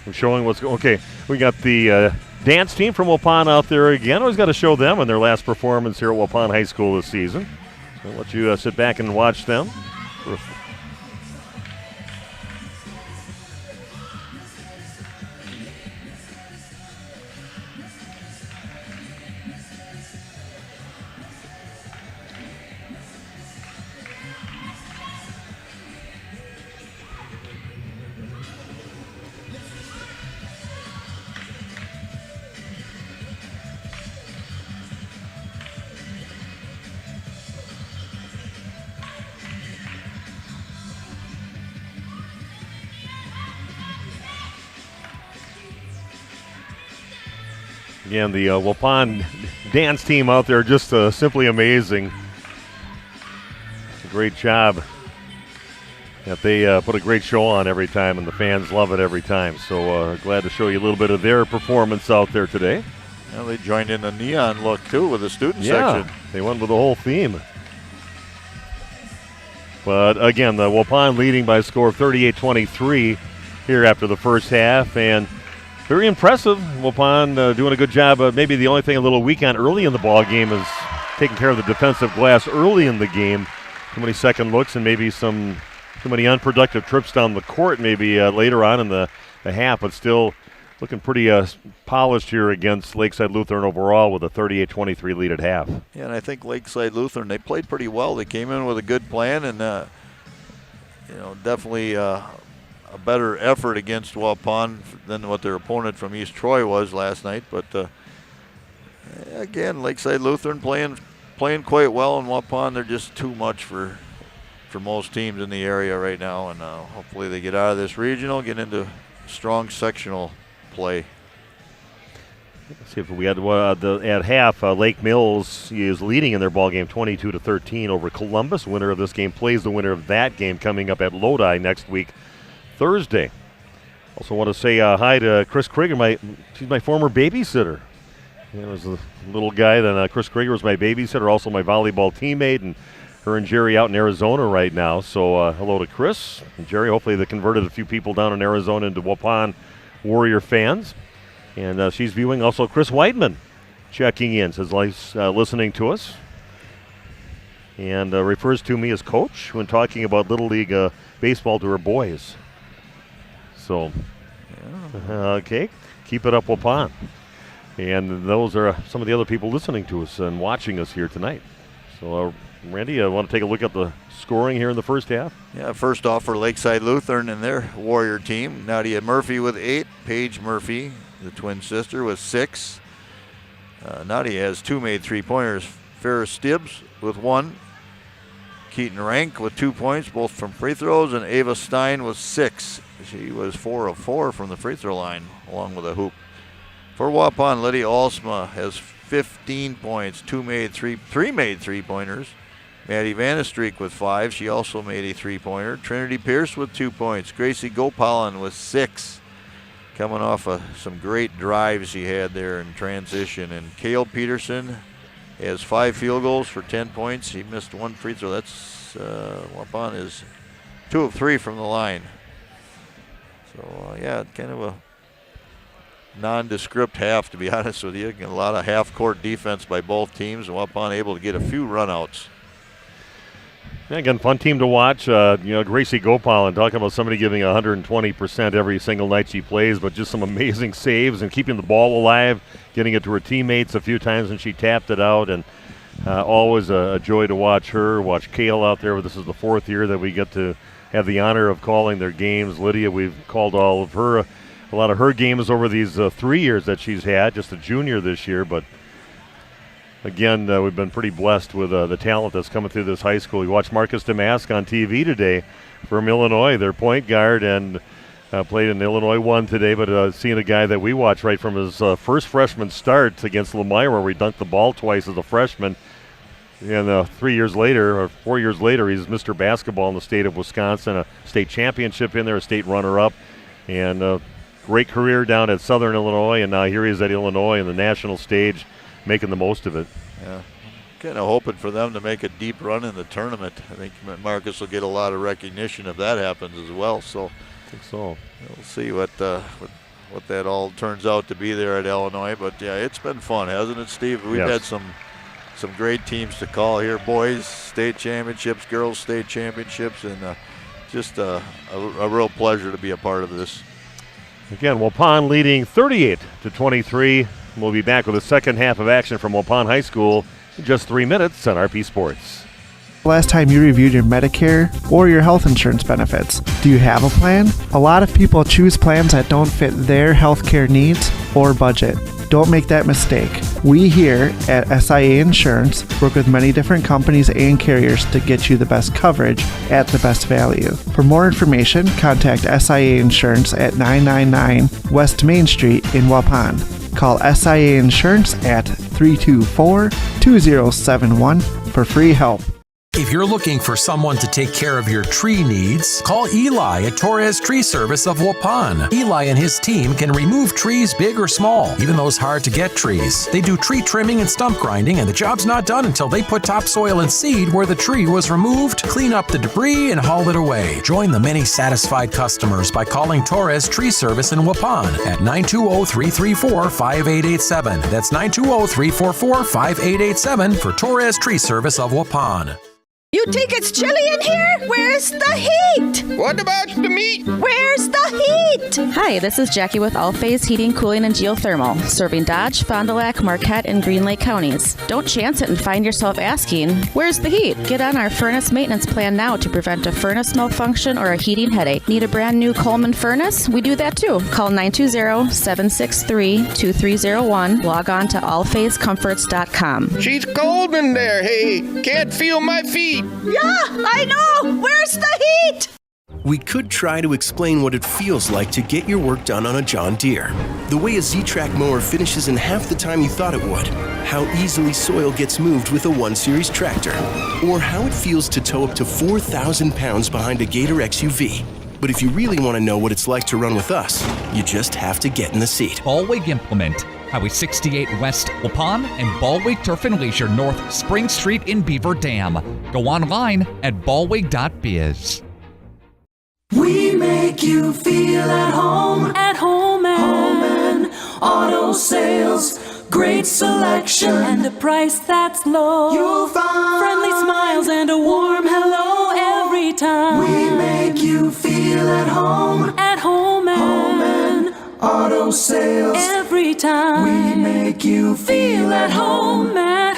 B: I'm showing what's going. Okay, we got the dance team from Waupun out there again. Always got to show them in their last performance here at Waupun High School this season. So I'll let you sit back and watch them. Again, the Waupun dance team out there just simply amazing. Great job. That they put a great show on every time, and the fans love it every time. So glad to show you a little bit of their performance out there today.
C: Well, they joined in the neon look, too, with the student
B: section.
C: section.
B: They went with the whole theme. But, again, the Waupun leading by a score of 38-23 here after the first half, and very impressive. Waupun doing a good job. Maybe the only thing a little weak on early in the ball game is taking care of the defensive glass early in the game. Too many second looks and maybe too many unproductive trips down the court maybe later on in the half, but still looking pretty polished here against Lakeside Lutheran overall with a 38-23 lead at half.
C: Yeah, and I think Lakeside Lutheran, they played pretty well. They came in with a good plan and, definitely a better effort against Waupun than what their opponent from East Troy was last night. But again, Lakeside Lutheran playing quite well, and Waupun, they're just too much for most teams in the area right now. And hopefully they get out of this regional, get into strong sectional play.
B: Let's see if we had at half. Lake Mills is leading in their ball game 22-13 over Columbus. Winner of this game plays the winner of that game coming up at Lodi next week, Thursday. Also want to say hi to Chris Krieger. She's my former babysitter. It was a little guy. Then Chris Krieger was my babysitter, also my volleyball teammate, and her and Jerry out in Arizona right now. So hello to Chris and Jerry. Hopefully they converted a few people down in Arizona into Waupun Warrior fans. And she's viewing. Also Chris Weidman checking in, says listening to us. And refers to me as coach when talking about Little League baseball to her boys. So, okay, keep it up, Waupun. And those are some of the other people listening to us and watching us here tonight. So, Randy, I want to take a look at the scoring here in the first half.
C: Yeah, first off for Lakeside Lutheran and their Warrior team. Nadia Murphy with 8. Paige Murphy, the twin sister, with 6. Nadia has 2 made 3-pointers. Ferris Stibbs with 1. Keaton Rank with 2 points, both from free throws, and Ava Stein with 6. She was 4 of 4 from the free throw line, along with a hoop. For Waupun, Lydia Alsma has 15 points, 3 made 3-pointers. Maddie Vanestreek with 5. She also made a 3-pointer. Trinity Pierce with 2 points. Gracie Gopalan with 6. Coming off of some great drives she had there in transition. And Cale Peterson has 5 field goals for 10 points. He missed 1 free throw. That's Waupun is 2 of 3 from the line. So, yeah, kind of a nondescript half, to be honest with you. A lot of half-court defense by both teams, and Waupun able to get a few runouts.
B: Yeah, again, fun team to watch. Gracie Gopalan, talking about somebody giving 120% every single night she plays, but just some amazing saves and keeping the ball alive, getting it to her teammates a few times when she tapped it out, and always a joy to watch her, watch Kale out there. This is the 4th year that we get to have the honor of calling their games. Lydia, we've called all of her, a lot of her games over these 3 years that she's had, just a junior this year, but again, we've been pretty blessed with the talent that's coming through this high school. We watched Marcus Damask on TV today from Illinois, their point guard, and played in Illinois 1 today, but seeing a guy that we watched right from his first freshman start against Lemire, where he dunked the ball twice as a freshman, and 4 years later, he's Mr. Basketball in the state of Wisconsin, a state championship in there, a state runner-up, and great career down at Southern Illinois, and now here he is at Illinois in the national stage, making the most of it.
C: Yeah, kind of hoping for them to make a deep run in the tournament. I think Marcus will get a lot of recognition if that happens as well. So
B: I think so.
C: We'll see what that all turns out to be there at Illinois. But yeah, it's been fun, hasn't it, Steve? We've had some great teams to call here. Boys state championships, girls state championships, and just a real pleasure to be a part of this.
B: Again, Waupun leading 38-23. We'll be back with the second half of action from Waupun High School in just 3 minutes on RP Sports.
Q: Last time you reviewed your Medicare or your health insurance benefits, do you have a plan? A lot of people choose plans that don't fit their healthcare needs or budget. Don't make that mistake. We here at SIA Insurance work with many different companies and carriers to get you the best coverage at the best value. For more information, contact SIA Insurance at 999 West Main Street in Waupun. Call SIA Insurance at 324-2071 for free help.
I: If you're looking for someone to take care of your tree needs, call Eli at Torres Tree Service of Waupun. Eli and his team can remove trees big or small, even those hard-to-get trees. They do tree trimming and stump grinding, and the job's not done until they put topsoil and seed where the tree was removed, clean up the debris, and haul it away. Join the many satisfied customers by calling Torres Tree Service in Waupun at 920-334-5887. That's 920-344-5887 for Torres Tree Service of Waupun.
N: You think it's chilly in here? Where's the heat?
O: What about the meat?
N: Where's the heat?
P: Hi, this is Jackie with All Phase Heating, Cooling, and Geothermal, serving Dodge, Fond du Lac, Marquette, and Green Lake counties. Don't chance it and find yourself asking, where's the heat? Get on our furnace maintenance plan now to prevent a furnace malfunction or a heating headache. Need a brand new Coleman furnace? We do that too. Call 920-763-2301. Log on to allphasecomforts.com.
O: She's cold in there, hey. Can't feel my feet.
N: Yeah, I know! Where's the heat?
F: We could try to explain what it feels like to get your work done on a John Deere. The way a Z-Track mower finishes in half the time you thought it would. How easily soil gets moved with a 1 Series tractor. Or how it feels to tow up to 4,000 pounds behind a Gator XUV. But if you really want to know what it's like to run with us, you just have to get in the seat.
G: Ballweg Implement, Highway 68 West Waupun, and Ballweg Turf and Leisure North Spring Street in Beaver Dam. Go online at ballweg.biz.
D: We make you feel at home and auto sales. Great selection and a price that's low. You'll find friendly smiles and a warm hello every time. We make you feel at home and Auto Sales. Every time we make you feel at home and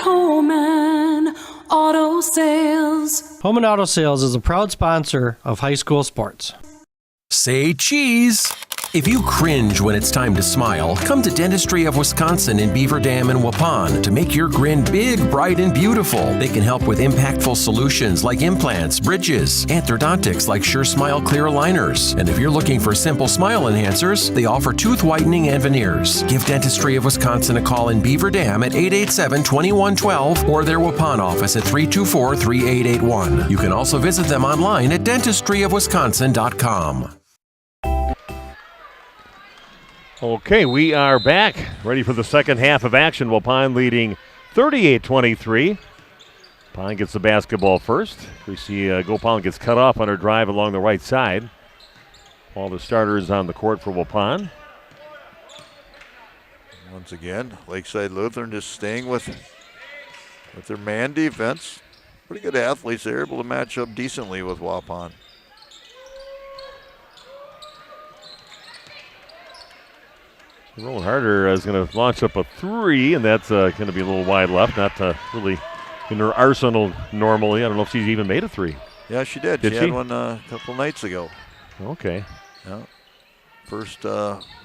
D: Auto Sales.
E: Home and Auto Sales is a proud sponsor of high school sports.
I: Say cheese. If you cringe when it's time to smile, come to Dentistry of Wisconsin in Beaver Dam and Waupun to make your grin big, bright, and beautiful. They can help with impactful solutions like implants, bridges, orthodontics like Sure Smile clear aligners. And if you're looking for simple smile enhancers, they offer tooth whitening and veneers. Give Dentistry of Wisconsin a call in Beaver Dam at 887-2112 or their Waupun office at 324-3881. You can also visit them online at dentistryofwisconsin.com.
B: Okay, we are back, ready for the second half of action. Waupun leading 38-23. Waupun gets the basketball first. We see Gopal gets cut off on her drive along the right side. All the starters on the court for Waupun.
C: Once again, Lakeside Lutheran just staying with their man defense. Pretty good athletes. They're able to match up decently with Waupun.
B: Rowan Harder is going to launch up a three, and that's going to be a little wide left. Not really in her arsenal normally. I don't know if she's even made a three.
C: Yeah, she did. She had one a couple nights ago.
B: Okay.
C: Yeah. First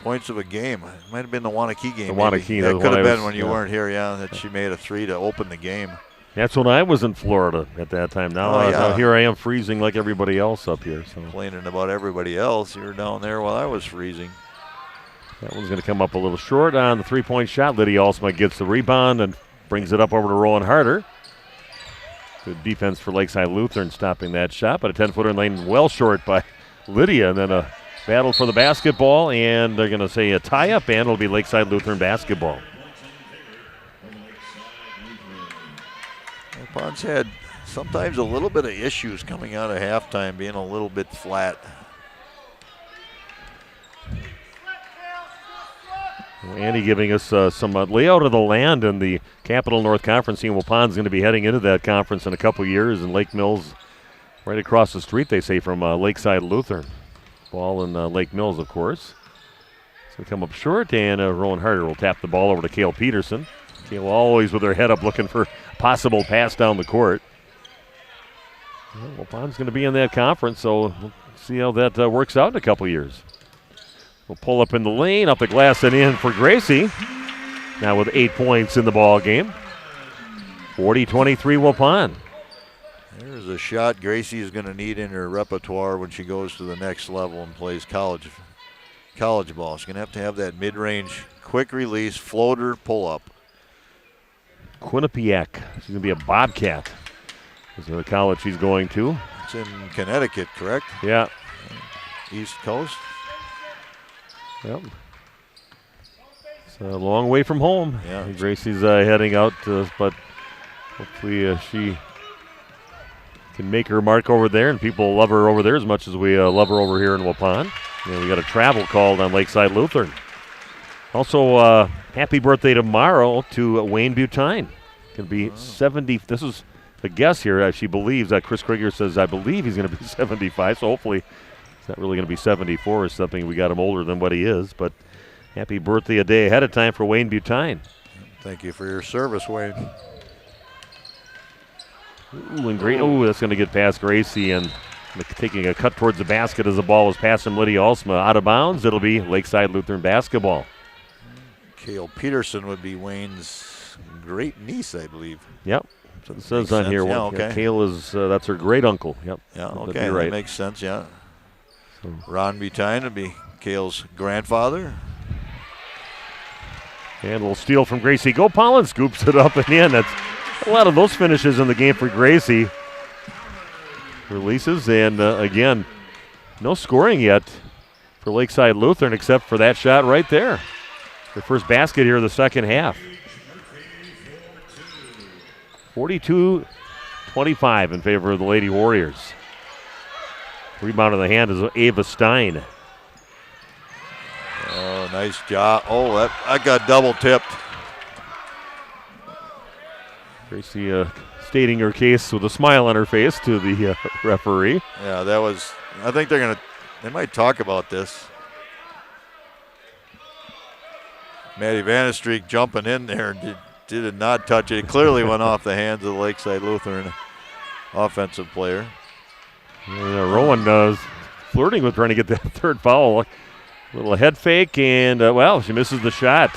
C: points of a game. It might have been the Wanakee game.
B: The Wanakee.
C: That could have been when you weren't here, that she made a three to open the game.
B: That's when I was in Florida at that time. Now here I am freezing like everybody else up here. So.
C: Complaining about everybody else. You were down there while I was freezing.
B: That one's going to come up a little short on the three-point shot. Lydia Alsma gets the rebound and brings it up over to Rowan Harder. Good defense for Lakeside Lutheran stopping that shot, but a 10-footer lane well short by Lydia. And then a battle for the basketball, and they're going to say a tie-up, and it'll be Lakeside Lutheran basketball.
C: Wapun's had sometimes a little bit of issues coming out of halftime, being a little bit flat.
B: Andy giving us some layout of the land in the Capital North Conference. Wapun's going to be heading into that conference in a couple years, and Lake Mills right across the street, they say, from Lakeside Lutheran. Ball in Lake Mills, of course. It's going to come up short, and Rowan Harder will tap the ball over to Cale Peterson. Cale always with her head up looking for possible pass down the court. Well, Wapun's going to be in that conference, so we'll see how that works out in a couple years. We'll pull up in the lane, up the glass and in for Gracie. Now with 8 points in the ball game. 40-23 Waupun.
C: There's a shot Gracie is going to need in her repertoire when she goes to the next level and plays college ball. She's going to have that mid-range, quick release, floater, pull-up.
B: Quinnipiac. She's going to be a Bobcat. This is the college she's going to.
C: It's in Connecticut, correct?
B: Yeah.
C: East Coast.
B: Yep. It's a long way from home.
C: Yeah.
B: Gracie's heading out, but hopefully she can make her mark over there, and people love her over there as much as we love her over here in Waupun. And we got a travel called on Lakeside Lutheran. Also, happy birthday tomorrow to Wayne Butine. Going to be 70. This is a guess here. She believes, Chris Krieger says, I believe he's going to be 75, so hopefully it's not really going to be 74 or something. We got him older than what he is, but happy birthday a day ahead of time for Wayne Butine.
C: Thank you for your service, Wayne.
B: Ooh, and great. Oh, that's going to get past Gracie and taking a cut towards the basket as the ball was passed from Lydia Alsma. Out of bounds, it'll be Lakeside Lutheran basketball.
C: Cale Peterson would be Wayne's great niece, I believe.
B: Yep. So it says on here.
C: Yeah, okay.
B: Cale is, that's her great uncle. Yep.
C: Yeah, okay.
B: Right.
C: That makes sense, yeah. So. Ron Butine would be Cale's grandfather.
B: And a little steal from Gracie Gopal, scoops it up and in. That's a lot of those finishes in the game for Gracie. Releases, and again, no scoring yet for Lakeside Lutheran except for that shot right there. Their first basket here in the second half. 42-25 in favor of the Lady Warriors. Rebound in the hand is Ava Stein.
C: Oh, nice job. Oh, that got double tipped.
B: Gracie stating her case with a smile on her face to the referee.
C: Yeah, that was, I think they might talk about this. Maddie Vanestreek jumping in there and did not touch it. It clearly went off the hands of the Lakeside Lutheran offensive player.
B: Yeah, Rowan flirting with trying to get that third foul. A little head fake, and, she misses the shot.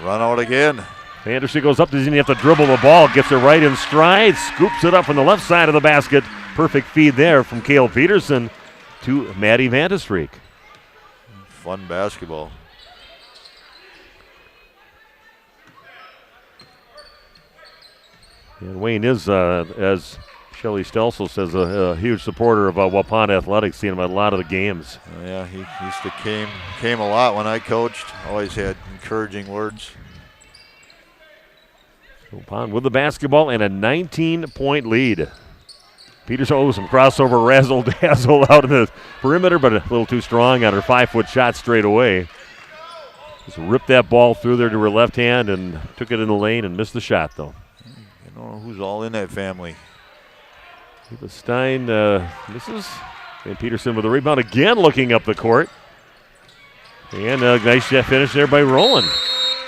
C: Run out again.
B: Anderson goes up, doesn't even have to dribble the ball, gets it right in stride, scoops it up on the left side of the basket. Perfect feed there from Cale Peterson to Maddie Vanderstreek.
C: Fun basketball.
B: And Wayne is, as Shelly Stelzel says, a huge supporter of Waupun Athletics, seeing him at a lot of the games.
C: Yeah, he used to came a lot when I coached. Always had encouraging words.
B: Waupun with the basketball and a 19-point lead. Peterson, some crossover razzle-dazzle out in the perimeter, but a little too strong on her 5-foot shot straight away. Just ripped that ball through there to her left hand and took it in the lane and missed the shot, though.
C: I don't know who's all in that family.
B: Eva Stein misses. And Peterson with the rebound again, looking up the court. And a nice finish there by Roland.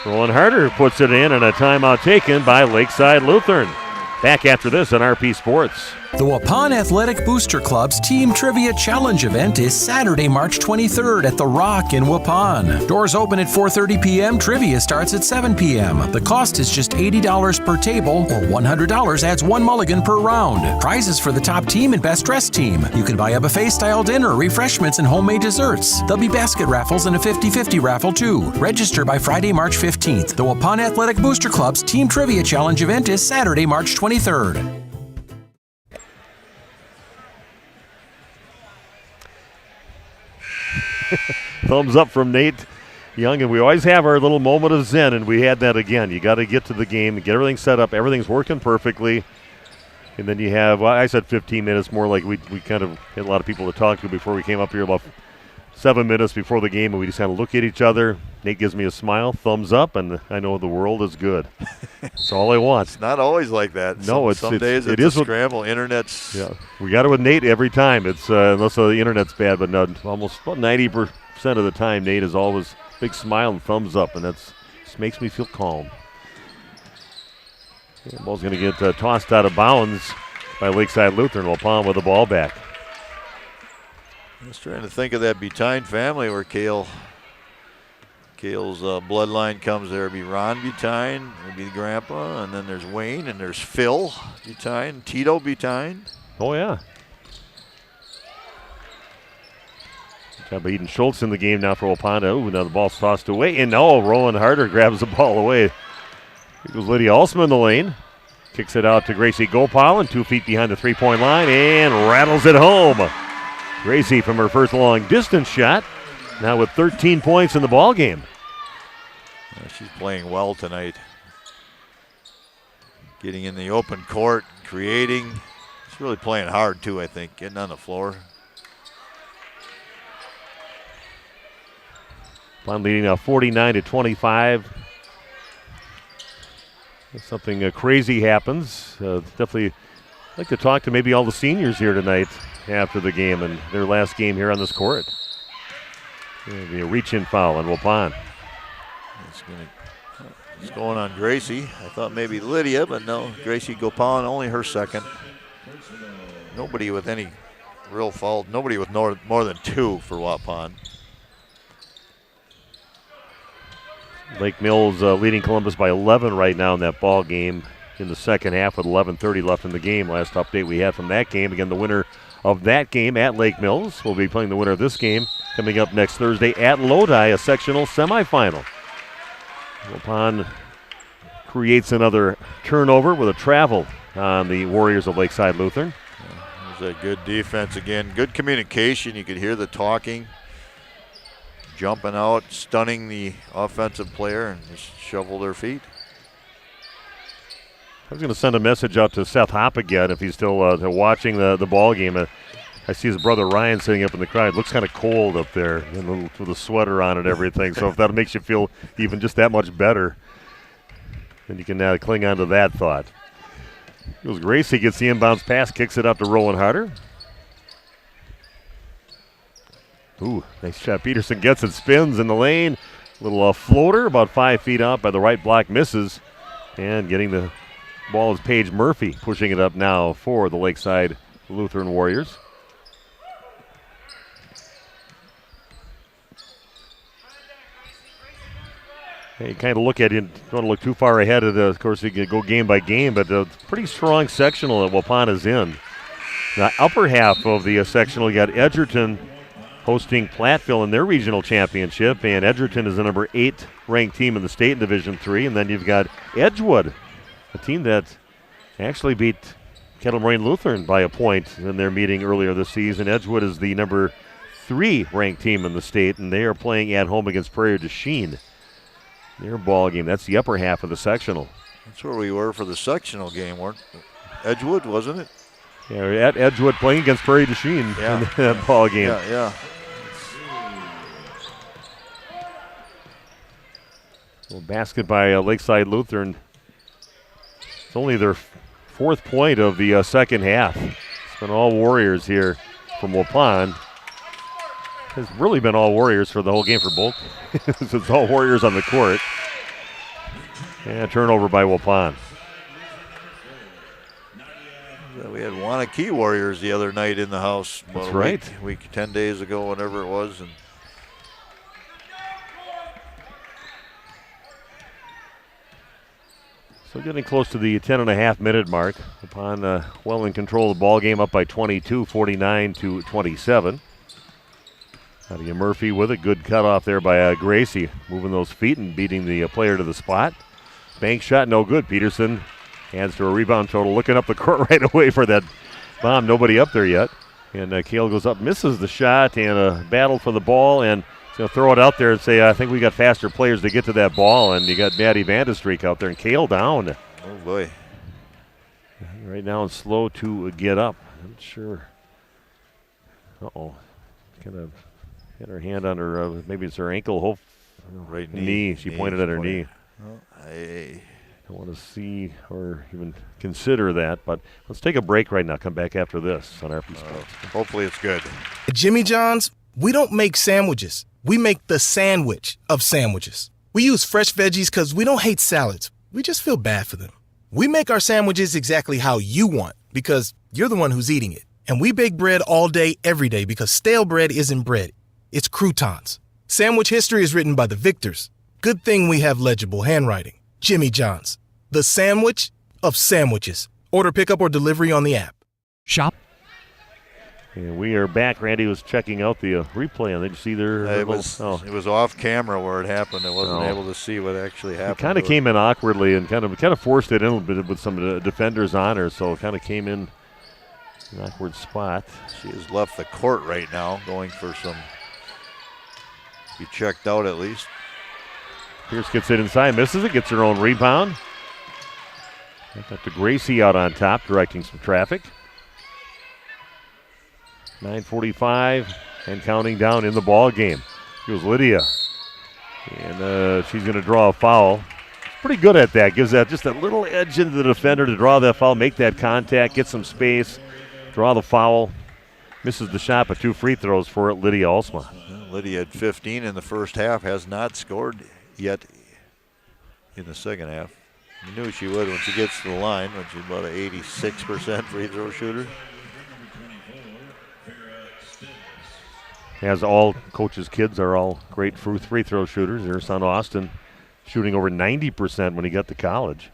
B: Roland Harder puts it in, and a timeout taken by Lakeside Lutheran. Back after this on RP Sports.
I: The Waupun Athletic Booster Club's Team Trivia Challenge event is Saturday, March 23rd at The Rock in Waupun. Doors open at 4:30 p.m. Trivia starts at 7 p.m. The cost is just $80 per table, or $100 adds one mulligan per round. Prizes for the top team and best dressed team. You can buy a buffet-style dinner, refreshments, and homemade desserts. There'll be basket raffles and a 50-50 raffle too. Register by Friday, March 15th. The Waupun Athletic Booster Club's Team Trivia Challenge event is Saturday, March 23rd.
B: Thumbs up from Nate Young, and we always have our little moment of zen, and we had that again. You got to get to the game and get everything set up. Everything's working perfectly. And then you have, well, I said 15 minutes, more like we kind of had a lot of people to talk to before we came up here, about 7 minutes before the game, and we just kind of look at each other. Nate gives me a smile, thumbs up, and I know the world is good. That's all I want.
C: It's not always like that.
B: No,
C: some days it's a scramble. Internet's.
B: Yeah, we got it with Nate every time. It's unless the internet's bad, but no, almost about 90% of the time, Nate is always big smile and thumbs up, and that's just makes me feel calm. The ball's going to get tossed out of bounds by Lakeside Lutheran. Waupun with the ball back.
C: I was trying to think of that Butine family where Cale's bloodline comes there. It'd be Ron Butine, it'd be the grandpa, and then there's Wayne, and there's Phil Butine, Tito Butine.
B: Oh, yeah. Eden Schultz in the game now for Waupun. Oh, now the ball's tossed away. And Roland Harder grabs the ball away. Here goes Lydia Alsman in the lane. Kicks it out to Gracie Gopal, and 2 feet behind the three-point line, and rattles it home. Gracie from her first long-distance shot, now with 13 points in the ball game.
C: Yeah, she's playing well tonight. Getting in the open court, creating. She's really playing hard, too, I think, getting on the floor.
B: Waupun leading now 49-25. If something crazy happens, definitely like to talk to maybe all the seniors here tonight after the game and their last game here on this court. It'll be a reach-in foul on Waupun.
C: It's going on Gracie. I thought maybe Lydia, but no, Gracie Gopal, only her second. Nobody with any real fault. Nobody with more than 2 for Waupun.
B: Lake Mills leading Columbus by 11 right now in that ball game in the second half with 11:30 left in the game. Last update we had from that game. Again, the winner of that game at Lake Mills will be playing the winner of this game coming up next Thursday at Lodi, a sectional semifinal. Waupun creates another turnover with a travel on the Warriors of Lakeside Lutheran.
C: There's a good defense again. Good communication. You could hear the talking. Jumping out, stunning the offensive player, and just shovel their feet.
B: I was going to send a message out to Seth Hopp again if he's still watching the ball game. I see his brother Ryan sitting up in the crowd. It looks kind of cold up there with a sweater on and everything. So if that makes you feel even just that much better, then you can cling on to that thought. It was Gracie gets the inbounds pass, kicks it out to Roland Harder. Ooh, nice shot. Peterson gets it, spins in the lane. Little floater about 5 feet out by the right block, misses. And getting the ball is Paige Murphy, pushing it up now for the Lakeside Lutheran Warriors. You kind of look at it, don't want to look too far ahead of course, you can go game by game, but a pretty strong sectional that Waupun is in. The upper half of the sectional, you got Edgerton hosting Platteville in their regional championship, and Edgerton is the number 8 ranked team in the state in Division III. And then you've got Edgewood, a team that actually beat Kettle Moraine Lutheran by a point in their meeting earlier this season. Edgewood is the number 3 ranked team in the state, and they are playing at home against Prairie du Chien. Their ball game, that's the upper half of the sectional.
C: That's where we were for the sectional game, weren't Edgewood, wasn't it?
B: Yeah, we're at Edgewood playing against Prairie du Chien in that ball game.
C: Yeah.
B: Well, basket by Lakeside Lutheran. It's only their 4th point of the second half. It's been all Warriors here from Waupun. It's really been all Warriors for the whole game for both. So it's all Warriors on the court. And turnover by Waupun.
C: We had Wanakee Warriors the other night in the house.
B: That's right.
C: Week 10 days ago, whatever it was. And
B: so getting close to the 10.5-minute mark. Waupun well in control of the ball game, up by 22, 49-27. Nadia Murphy with a good cutoff there by Gracie, moving those feet and beating the player to the spot. Bank shot, no good. Peterson adds to a rebound total, looking up the court right away for that bomb. Nobody up there yet. And Kale goes up, misses the shot, and a battle for the ball, and he's going to throw it out there and say, I think we got faster players to get to that ball, and you got Maddie Vandestreek out there, and Kale down.
C: Oh, boy.
B: Right now it's slow to get up. I'm not sure. Uh-oh. Kind of had her hand on her, maybe it's her ankle,
C: right
B: knee. She pointed at her knee.
C: Well, I
B: don't want to see or even consider that, but let's take a break right now. Come back after this on RP Sports.
C: Hopefully it's good.
M: At Jimmy John's, we don't make sandwiches. We make the sandwich of sandwiches. We use fresh veggies because we don't hate salads. We just feel bad for them. We make our sandwiches exactly how you want because you're the one who's eating it. And we bake bread all day, every day because stale bread isn't bread. It's croutons. Sandwich history is written by the victors. Good thing we have legible handwriting. Jimmy John's, the sandwich of sandwiches. Order pickup or delivery on the app.
G: Shop.
B: And we are back. Randy was checking out the replay, and did you see their?
C: It was off camera where it happened. I wasn't able to see what actually happened.
B: It kind of came in awkwardly and kind of forced it in a little bit with some of the defenders on her, so it kind of came in an awkward spot.
C: She has left the court right now, going for some. Be checked out at least.
B: Pierce gets it inside, misses it, gets her own rebound. Got to Gracie out on top, directing some traffic. 9:45 and counting down in the ball game. Here's Lydia, and she's going to draw a foul. She's pretty good at that. Gives that just that little edge into the defender to draw that foul, make that contact, get some space, draw the foul. Misses the shot, but 2 free throws for Lydia Alsma.
C: Lydia had 15 in the first half, has not scored yet in the second half. We knew she would when she gets to the line, when she's about an 86% free throw shooter.
B: As all coaches' kids are all great free throw shooters. Their son Austin shooting over 90% when he got to college.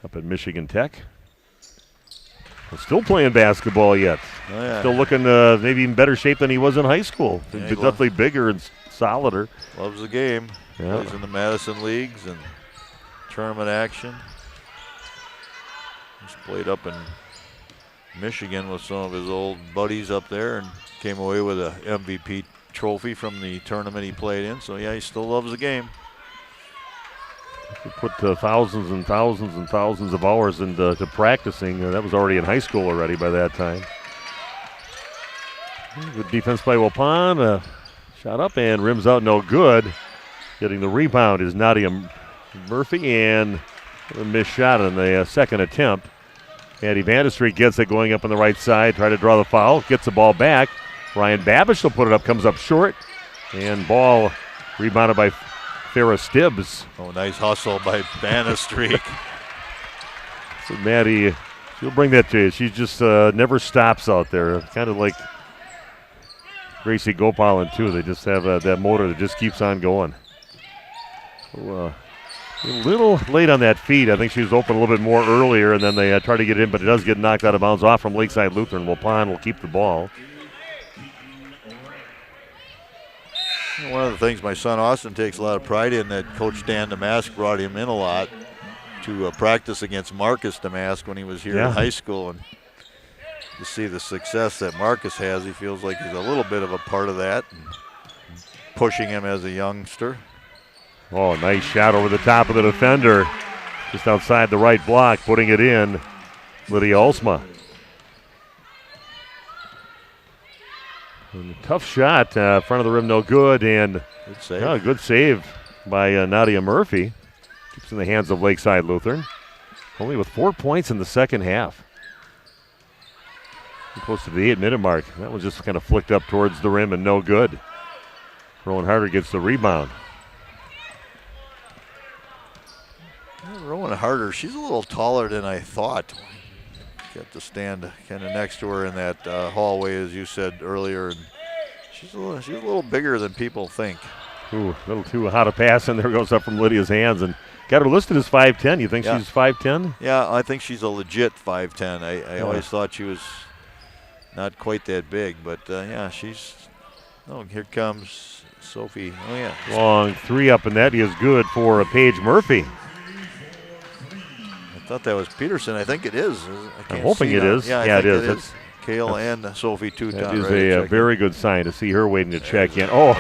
B: Up at Michigan Tech. Still playing basketball yet.
C: Oh, yeah.
B: Still looking maybe in better shape than he was in high school.
C: Yeah,
B: definitely bigger and solider.
C: Loves the game.
B: Yeah.
C: Plays in the Madison leagues and tournament action. He's played up in Michigan with some of his old buddies up there and came away with a MVP trophy from the tournament he played in. So, yeah, he still loves the game.
B: He put thousands and thousands and thousands of hours into practicing. That was already in high school already by that time. Good defense by Waupun. Shot up and rims out, no good. Getting the rebound is Nadia Murphy, and a missed shot on the second attempt. Maddie Vandestreek gets it going up on the right side. Try to draw the foul. Gets the ball back. Ryan Babish will put it up. Comes up short. And ball Rebounded by Farrah Stibbs.
C: Oh, nice hustle by Banastreak.
B: So Maddie, she'll bring that to you. She just never stops out there. Kind of like Gracie Gopalan, too. They just have that motor that just keeps on going. So, a little late on that feed. I think she was open a little bit more earlier, and then they try to get it in, but it does get knocked out of bounds off from Lakeside Lutheran. Waupun will keep the ball.
C: One of the things my son Austin takes a lot of pride in, that Coach Dan Damask brought him in a lot to practice against Marcus Damask when he was here in high school. And to see the success that Marcus has, he feels like he's a little bit of a part of that, and pushing him as a youngster.
B: Oh, nice shot over the top of the defender. Just outside the right block, putting it in, Lydia Olsma. And a tough shot, front of the rim, no good, and good save by Nadia Murphy. Keeps in the hands of Lakeside Lutheran. Only with 4 points in the second half. Close to the 8-minute mark. That was just kind of flicked up towards the rim and no good. Rowan Harder gets the rebound.
C: Rowan Harder, she's a little taller than I thought. Got to stand kind of next to her in that hallway, as you said earlier, and she's a little bigger than people think.
B: Ooh, a little too hot a pass, and there goes up from Lydia's hands, and got her listed as 5'10". You think she's 5'10"?
C: Yeah, I think she's a legit 5'10". I always thought she was not quite that big, but she's. Oh, here comes Sophie. Oh yeah,
B: long three up, and that is good for Paige Murphy.
C: I thought that was Peterson. I think it is.
B: I'm hoping it is.
C: Yeah,
B: it is.
C: Kale and Sophie two times.
B: That is a very good sign to see her waiting to check in. Oh,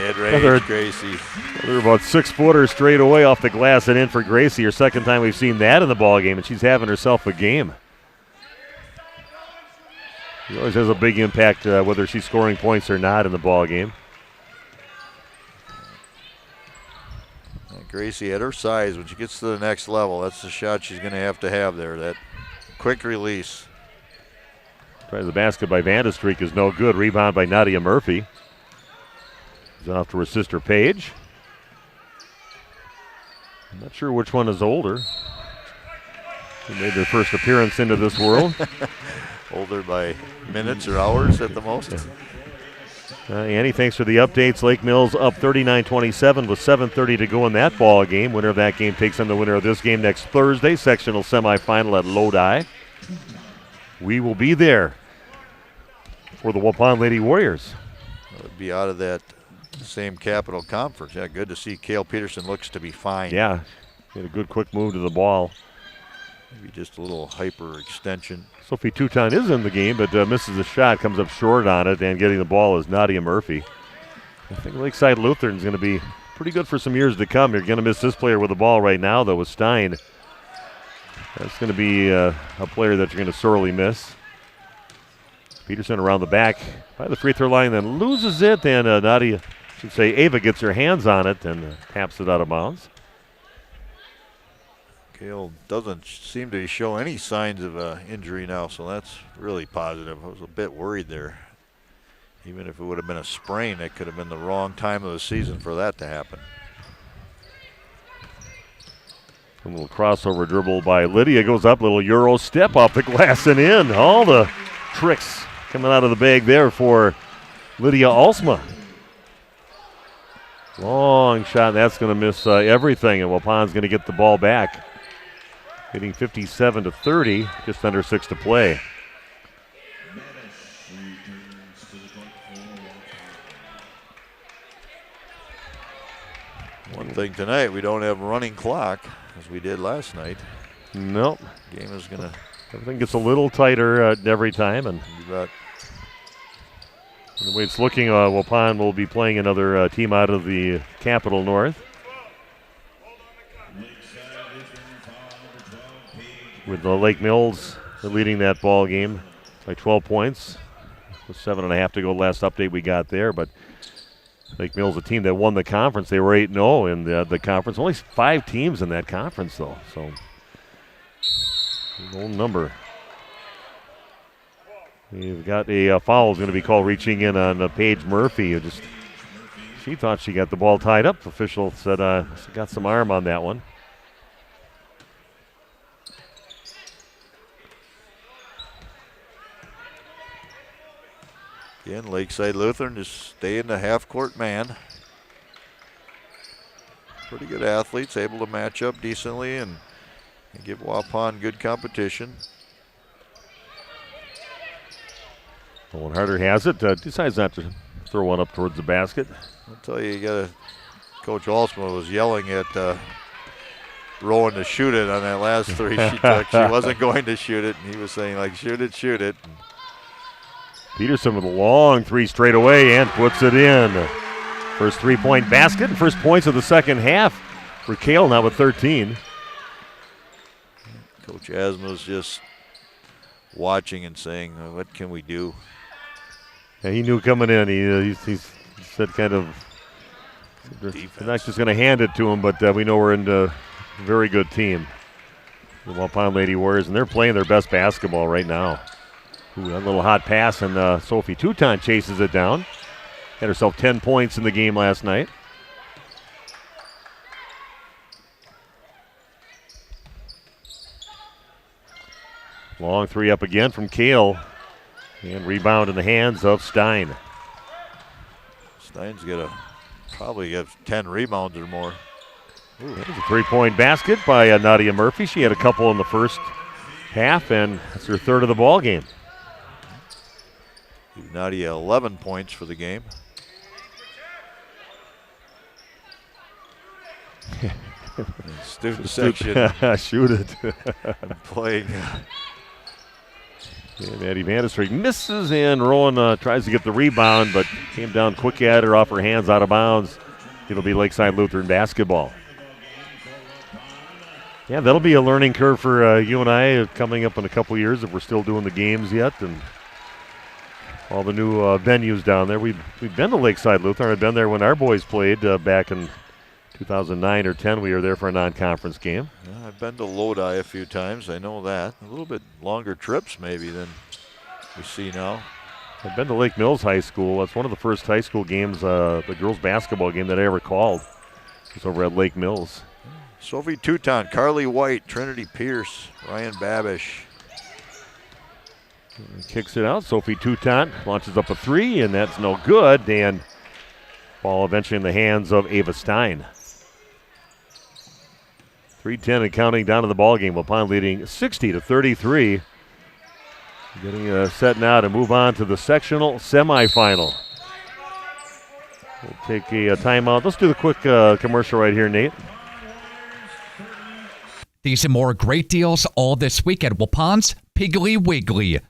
C: Gracie.
B: They're about 6-footers straight away off the glass and in for Gracie. Her second time we've seen that in the ball game, and she's having herself a game. She always has a big impact whether she's scoring points or not in the ball game.
C: Gracie, at her size, when she gets to the next level, that's the shot she's going to have there. That quick release.
B: Tries the basket by Vandestreek is no good. Rebound by Nadia Murphy. He's off to her sister Paige. I'm not sure which one is older. They made their first appearance into this world.
C: Older by minutes or hours at the most.
B: Annie, thanks for the updates. Lake Mills up 39-27 with 7:30 to go in that ball game. Winner of that game takes on the winner of this game next Thursday, sectional semifinal at Lodi. We will be there for the Waupun Lady Warriors.
C: Would be out of that same Capital Conference. Yeah, good to see. Kale Peterson looks to be fine.
B: Yeah, made a good quick move to the ball.
C: Maybe just a little hyper extension.
B: Sophie Touton is in the game, but misses the shot, comes up short on it, and getting the ball is Nadia Murphy. I think Lakeside Lutheran is going to be pretty good for some years to come. You're going to miss this player with the ball right now, though, with Stein. That's going to be a player that you're going to sorely miss. Peterson around the back by the free throw line, then loses it, and Ava gets her hands on it and taps it out of bounds.
C: Kale doesn't seem to show any signs of injury now, so that's really positive. I was a bit worried there. Even if it would have been a sprain, it could have been the wrong time of the season for that to happen.
B: A little crossover dribble by Lydia, goes up, little Euro step off the glass and in. All the tricks coming out of the bag there for Lydia Alsma. Long shot, that's going to miss everything, and Waupun's going to get the ball back. Hitting 57-30, just under 6 to play.
C: One thing tonight, we don't have a running clock as we did last night.
B: Nope.
C: Game is going to.
B: Everything gets a little tighter every time, and the way it's looking, Waupun will be playing another team out of the Capital North. With the Lake Mills leading that ball game by 12 points. With 7.5 to go, last update we got there. But Lake Mills, a team that won the conference, they were 8-0 in the conference. Only 5 teams in that conference, though. So, low number. We've got a foul is going to be called reaching in on Paige Murphy. She thought she got the ball tied up. Official said she got some arm on that one.
C: Again, Lakeside Lutheran just stay in the half-court man. Pretty good athletes, able to match up decently and give Waupun good competition.
B: Owen Harder has it. Decides not to throw one up towards the basket.
C: I'll tell you, Coach Alsma was yelling at Rowan to shoot it on that last three she took. She wasn't going to shoot it, and he was saying, like, shoot it, shoot it.
B: Peterson with a long three straight away and puts it in. First three-point basket and first points of the second half for Kale, now with 13.
C: Coach Asma's just watching and saying, what can we do?
B: Yeah, he knew coming in. He said kind of,
C: Defense.
B: They're not just going to hand it to him, but we know we're in a very good team. The Waupun Lady Warriors, and they're playing their best basketball right now. Ooh, that little hot pass, and Sophie Touton chases it down. Had herself 10 points in the game last night. Long three up again from Kale. And rebound in the hands of Stein.
C: Stein's probably got 10 rebounds or more.
B: Ooh, that was a three-point basket by Nadia Murphy. She had a couple in the first half, and that's her third of the ball game.
C: Nadia 11 points for the game. Student section.
B: Shoot it.
C: Playing.
B: And Maddie Vandestreek misses, and Rowan tries to get the rebound, but came down quick at her, off her hands, out of bounds. It'll be Lakeside Lutheran basketball. Yeah, that'll be a learning curve for you and I coming up in a couple years if we're still doing the games yet, and all the new venues down there. We've been to Lakeside Lutheran. I've been there when our boys played back in 2009 or 10. We were there for a non-conference game.
C: Yeah, I've been to Lodi a few times. I know that. A little bit longer trips maybe than we see now.
B: I've been to Lake Mills High School. That's one of the first high school games, the girls' basketball game that I ever called. It was over at Lake Mills.
C: Sophie Touton, Carly White, Trinity Pierce, Ryan Babish.
B: Kicks it out. Sophie Touton launches up a three, and that's no good. And ball eventually in the hands of Ava Stein. 3:10 and counting down to the ball game. Waupun leading 60-33. Getting set now to move on to the sectional semifinal. We'll take a timeout. Let's do the quick commercial right here, Nate.
G: These and more great deals all this week at Waupun's Piggly Wiggly.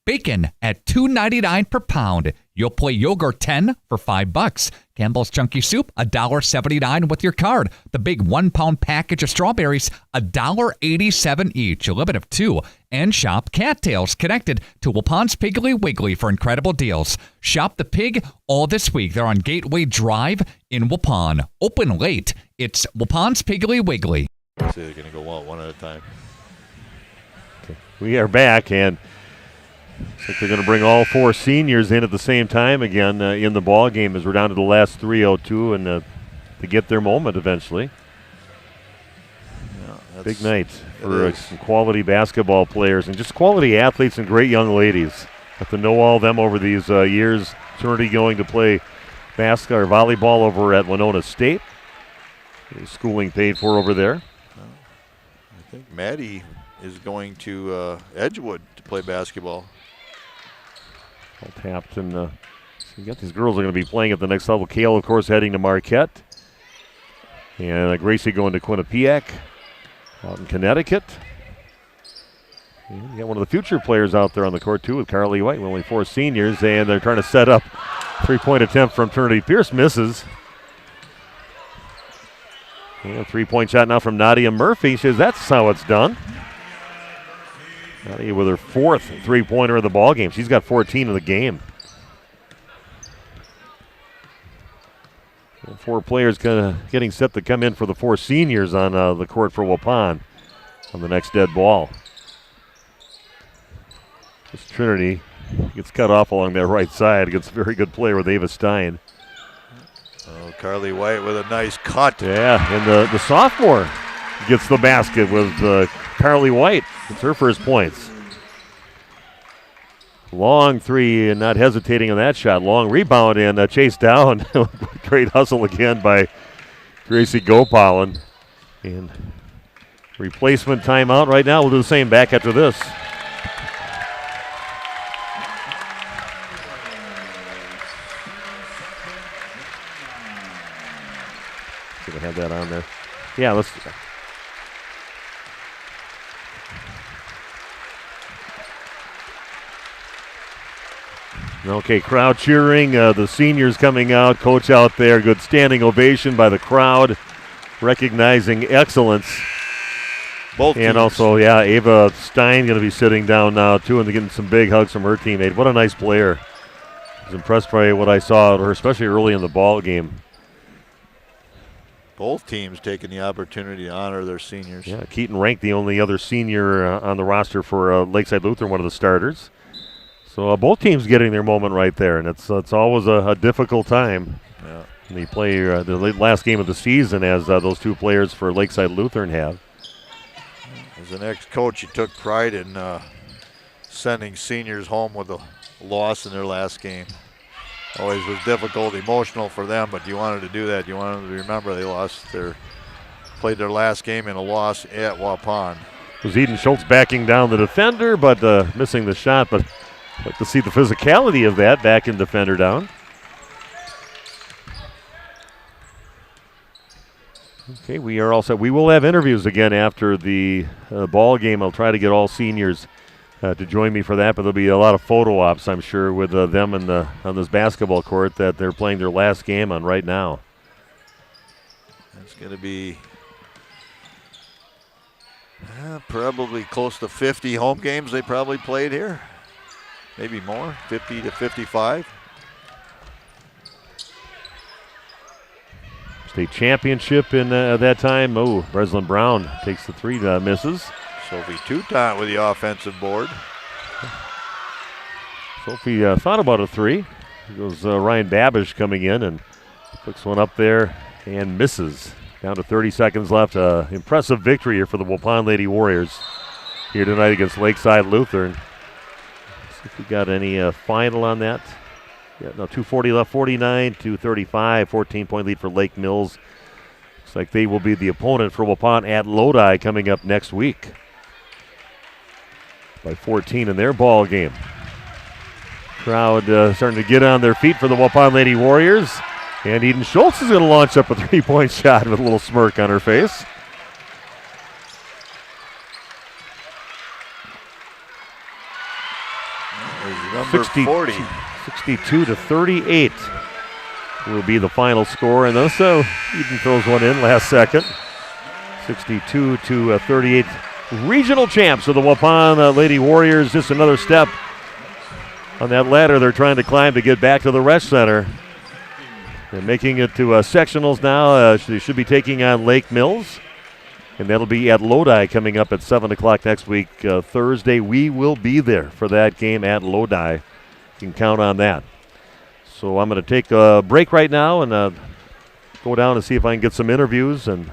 G: Bacon at $2.99 per pound. You'll play yogurt 10 for $5. Campbell's Chunky Soup, $1.79 with your card. The big 1 pound package of strawberries, $1.87 each, a limit of 2. And shop cattails connected to Waupun's Piggly Wiggly for incredible deals. Shop the pig all this week. They're on Gateway Drive in Waupun. Open late. It's Waupun's Piggly Wiggly.
C: Let's see, they're going to go out one at a time.
B: Okay. We are back, and looks like they're going to bring all four seniors in at the same time again in the ball game as we're down to the last 3:02 and to get their moment eventually.
C: Yeah,
B: big night for some quality basketball players and just quality athletes and great young ladies. Have to know all of them over these years. Trinity going to play basketball or volleyball over at Winona State. Schooling paid for over there.
C: I think Maddie is going to Edgewood to play basketball.
B: All tapped, and so you got these girls are going to be playing at the next level. Kale, of course, heading to Marquette. And Gracie going to Quinnipiac out in Connecticut. And you got one of the future players out there on the court, too, with Carly White. Only 4 seniors, and they're trying to set up. 3-point attempt from Trinity Pierce misses. And a 3-point shot now from Nadia Murphy. She says that's how it's done. Nadia with her 4th 3-pointer of the ball game. She's got 14 in the game. And 4 players kind of getting set to come in for the 4 seniors on the court for Waupun on the next dead ball. This Trinity gets cut off along that right side against a very good player with Ava Stein.
C: Carly White with a nice cut.
B: Yeah, and the sophomore gets the basket with Carly White. It's her first points. Long three and not hesitating on that shot. Long rebound and chased down. Great hustle again by Gracie Gopal. And replacement timeout right now. We'll do the same back after this. Should have had that on there. Yeah, let's. Okay, crowd cheering. The seniors coming out. Coach out there. Good standing ovation by the crowd, recognizing excellence.
C: Both
B: and
C: teams.
B: Also, yeah, Ava Stein going to be sitting down now, too, and getting some big hugs from her teammate. What a nice player. I was impressed by what I saw of her, especially early in the ball game.
C: Both teams taking the opportunity to honor their seniors.
B: Yeah, Keaton Rank, the only other senior on the roster for Lakeside Lutheran, one of the starters. So both teams getting their moment right there, and it's always a difficult time.
C: Yeah.
B: And they play the last game of the season, as those two players for Lakeside Lutheran have.
C: As an ex-coach, you took pride in sending seniors home with a loss in their last game. Always was difficult, emotional for them, but you wanted to do that. You wanted them to remember they played their last game in a loss at Waupun.
B: It was Eden Schultz backing down the defender, but missing the shot. But I'd like to see the physicality of that, backing defender down. Okay, we are all set. We will have interviews again after the ball game. I'll try to get all seniors to join me for that, but there'll be a lot of photo ops, I'm sure, with them on this basketball court that they're playing their last game on right now.
C: It's going to be probably close to 50 home games they probably played here. Maybe more, 50 to 55.
B: State championship in that time. Oh, Breslin Brown takes the three, misses.
C: Sophie Toutant with the offensive board.
B: Sophie thought about a three. It goes Ryan Babish coming in and puts one up there and misses. Down to 30 seconds left. Impressive victory here for the Waupun Lady Warriors here tonight against Lakeside Lutheran. See if we got any final on that. Yeah, no, 2:40 left, 49 to 35, 14-point lead for Lake Mills. Looks like they will be the opponent for Waupun at Lodi coming up next week. By 14 in their ball game. Crowd starting to get on their feet for the Waupun Lady Warriors. And Eden Schultz is going to launch up a three-point shot with a little smirk on her face.
C: Number 40.
B: 62 to 38 will be the final score. And also, Eden throws one in last second. 62 to 38. Regional champs of the Waupun Lady Warriors. Just another step on that ladder they're trying to climb to get back to the Resch Center. They're making it to sectionals now. They should be taking on Lake Mills. And that'll be at Lodi coming up at 7 o'clock next week, Thursday. We will be there for that game at Lodi. You can count on that. So I'm going to take a break right now and go down and see if I can get some interviews and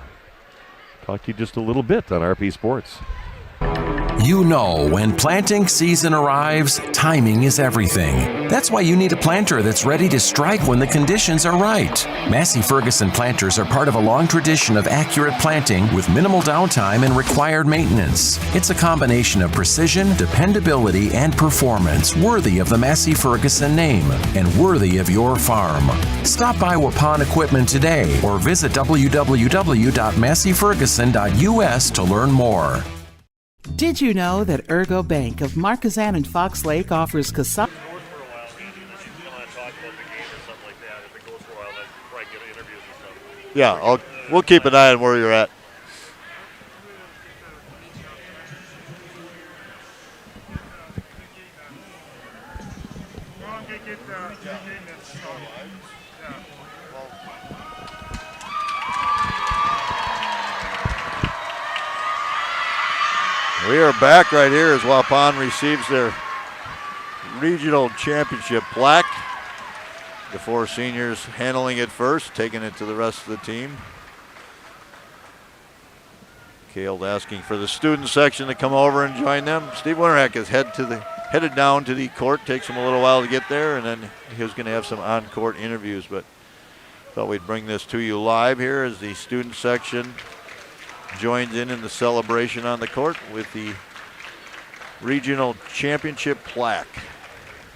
B: talk to you just a little bit on RP Sports.
I: You know, when planting season arrives, timing is everything. That's why you need a planter that's ready to strike when the conditions are right. Massey Ferguson planters are part of a long tradition of accurate planting with minimal downtime and required maintenance. It's a combination of precision, dependability, and performance worthy of the Massey Ferguson name and worthy of your farm. Stop by Waupun Equipment today or visit www.masseyferguson.us to learn more.
L: Did you know that Ergo Bank of Marquezan and Fox Lake offers Casa?
C: Yeah, we'll keep an eye on where you're at. We are back right here as Waupun receives their regional championship plaque. The four seniors handling it first, taking it to the rest of the team. Cale asking for the student section to come over and join them. Steve Winterhack is headed down to the court. Takes him a little while to get there, and then he was going to have some on-court interviews, but thought we'd bring this to you live here as the student section joins in the celebration on the court with the regional championship plaque.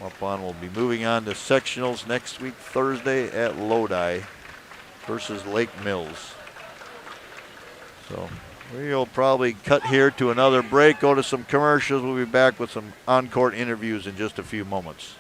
C: Waupun will be moving on to sectionals next week, Thursday at Lodi versus Lake Mills. So we'll probably cut here to another break, go to some commercials. We'll be back with some on-court interviews in just a few moments.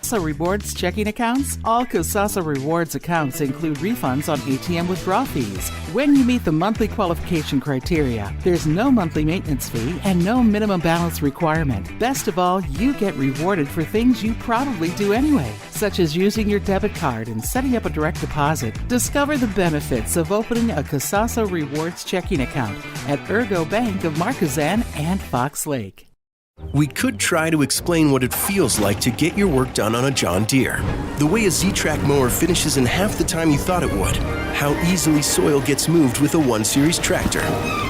L: Kasasa Rewards checking accounts? All Kasasa Rewards accounts include refunds on ATM withdrawal fees when you meet the monthly qualification criteria. There's no monthly maintenance fee and no minimum balance requirement. Best of all, you get rewarded for things you probably do anyway, such as using your debit card and setting up a direct deposit. Discover the benefits of opening a Kasasa Rewards checking account at Ergo Bank of Marquezan and Fox Lake.
F: We could try to explain what it feels like to get your work done on a John Deere. The way a Z-Track mower finishes in half the time you thought it would. How easily soil gets moved with a 1 Series tractor.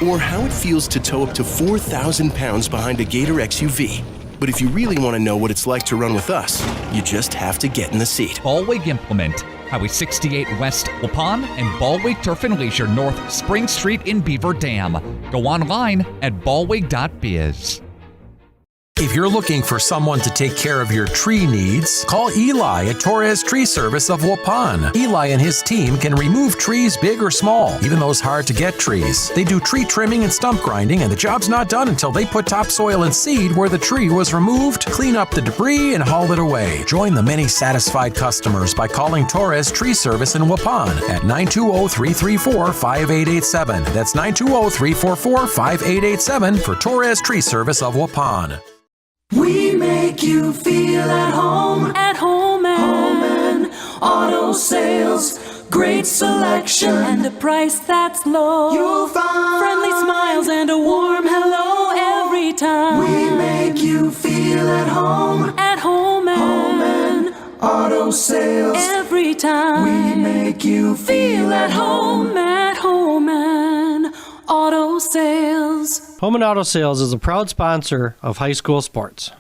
F: Or how it feels to tow up to 4,000 pounds behind a Gator XUV. But if you really want to know what it's like to run with us, you just have to get in the seat.
G: Ballweg Implement, Highway 68 West Waupun and Ballweg Turf and Leisure North Spring Street in Beaver Dam. Go online at ballweg.biz.
I: If you're looking for someone to take care of your tree needs, call Eli at Torres Tree Service of Waupun. Eli and his team can remove trees big or small, even those hard-to-get trees. They do tree trimming and stump grinding, and the job's not done until they put topsoil and seed where the tree was removed, clean up the debris, and haul it away. Join the many satisfied customers by calling Torres Tree Service in Waupun at 920-334-5887. That's 920-344-5887 for Torres Tree Service of Waupun.
D: We make you feel at home and auto sales. Great selection and a price that's low. You'll find friendly smiles and a warm hello every time. We make you feel at home and auto sales. Every time we make you feel at home and auto sales.
E: Home and Auto Sales is a proud sponsor of high school sports.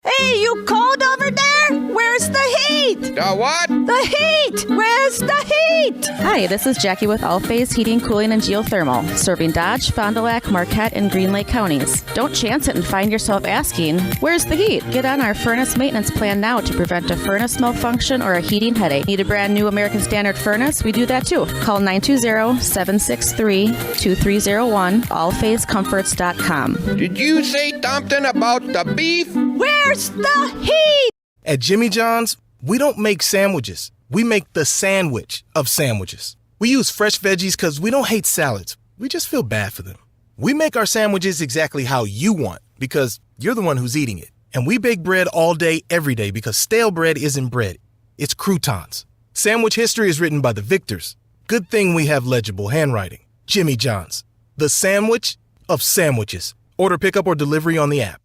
N: Hey, you cold over there? Where's the heat?
O: The what?
N: The heat! Where's the heat?
P: Hi, this is Jackie with All Phase Heating, Cooling, and Geothermal, serving Dodge, Fond du Lac, Marquette, and Green Lake counties. Don't chance it and find yourself asking, where's the heat? Get on our furnace maintenance plan now to prevent a furnace malfunction or a heating headache. Need a brand new American Standard furnace? We do that too. Call 920-763-2301, allphasecomforts.com.
O: Did you say something about the beef?
N: Where's the heat?
M: At Jimmy John's, we don't make sandwiches. We make the sandwich of sandwiches. We use fresh veggies because we don't hate salads. We just feel bad for them. We make our sandwiches exactly how you want because you're the one who's eating it. And we bake bread all day, every day because stale bread isn't bread. It's croutons. Sandwich history is written by the victors. Good thing we have legible handwriting. Jimmy John's, the sandwich of sandwiches. Order pickup or delivery on the app.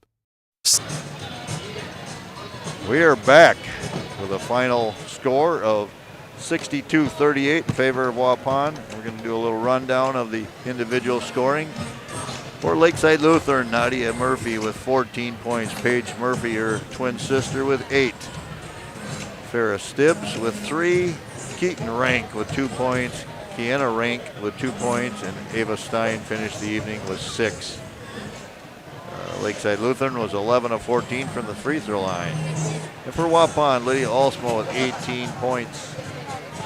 C: We are back with a final score of 62-38 in favor of Waupun. We're going to do a little rundown of the individual scoring. For Lakeside Lutheran, Nadia Murphy with 14 points. Paige Murphy, her twin sister, with 8. Farrah Stibbs with 3. Keaton Rank with 2 points. Kiana Rank with 2 points. And Ava Stein finished the evening with 6. Lakeside Lutheran was 11 of 14 from the free throw line. And for Waupun, Lydia Alsmo with 18 points.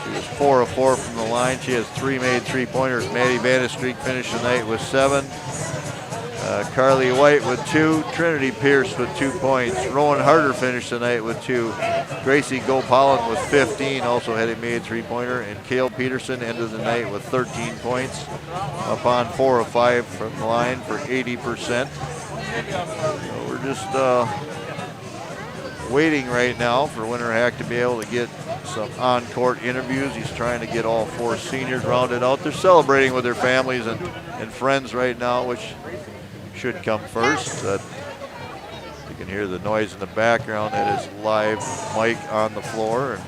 C: She was 4 of 4 from the line. She has 3 made three-pointers. Maddie Vanderstreek finished the night with 7. Carly White with 2. Trinity Pierce with 2 points. Rowan Harder finished the night with 2. Gracie Gopalan with 15, also had a made three-pointer. And Kale Peterson ended the night with 13 points. Upon 4 of 5 from the line for 80%. So we're just waiting right now for Winterhack to be able to get some on-court interviews. He's trying to get all 4 seniors rounded out. They're celebrating with their families and friends right now, which should come first. You can hear the noise in the background. That is live mic on the floor.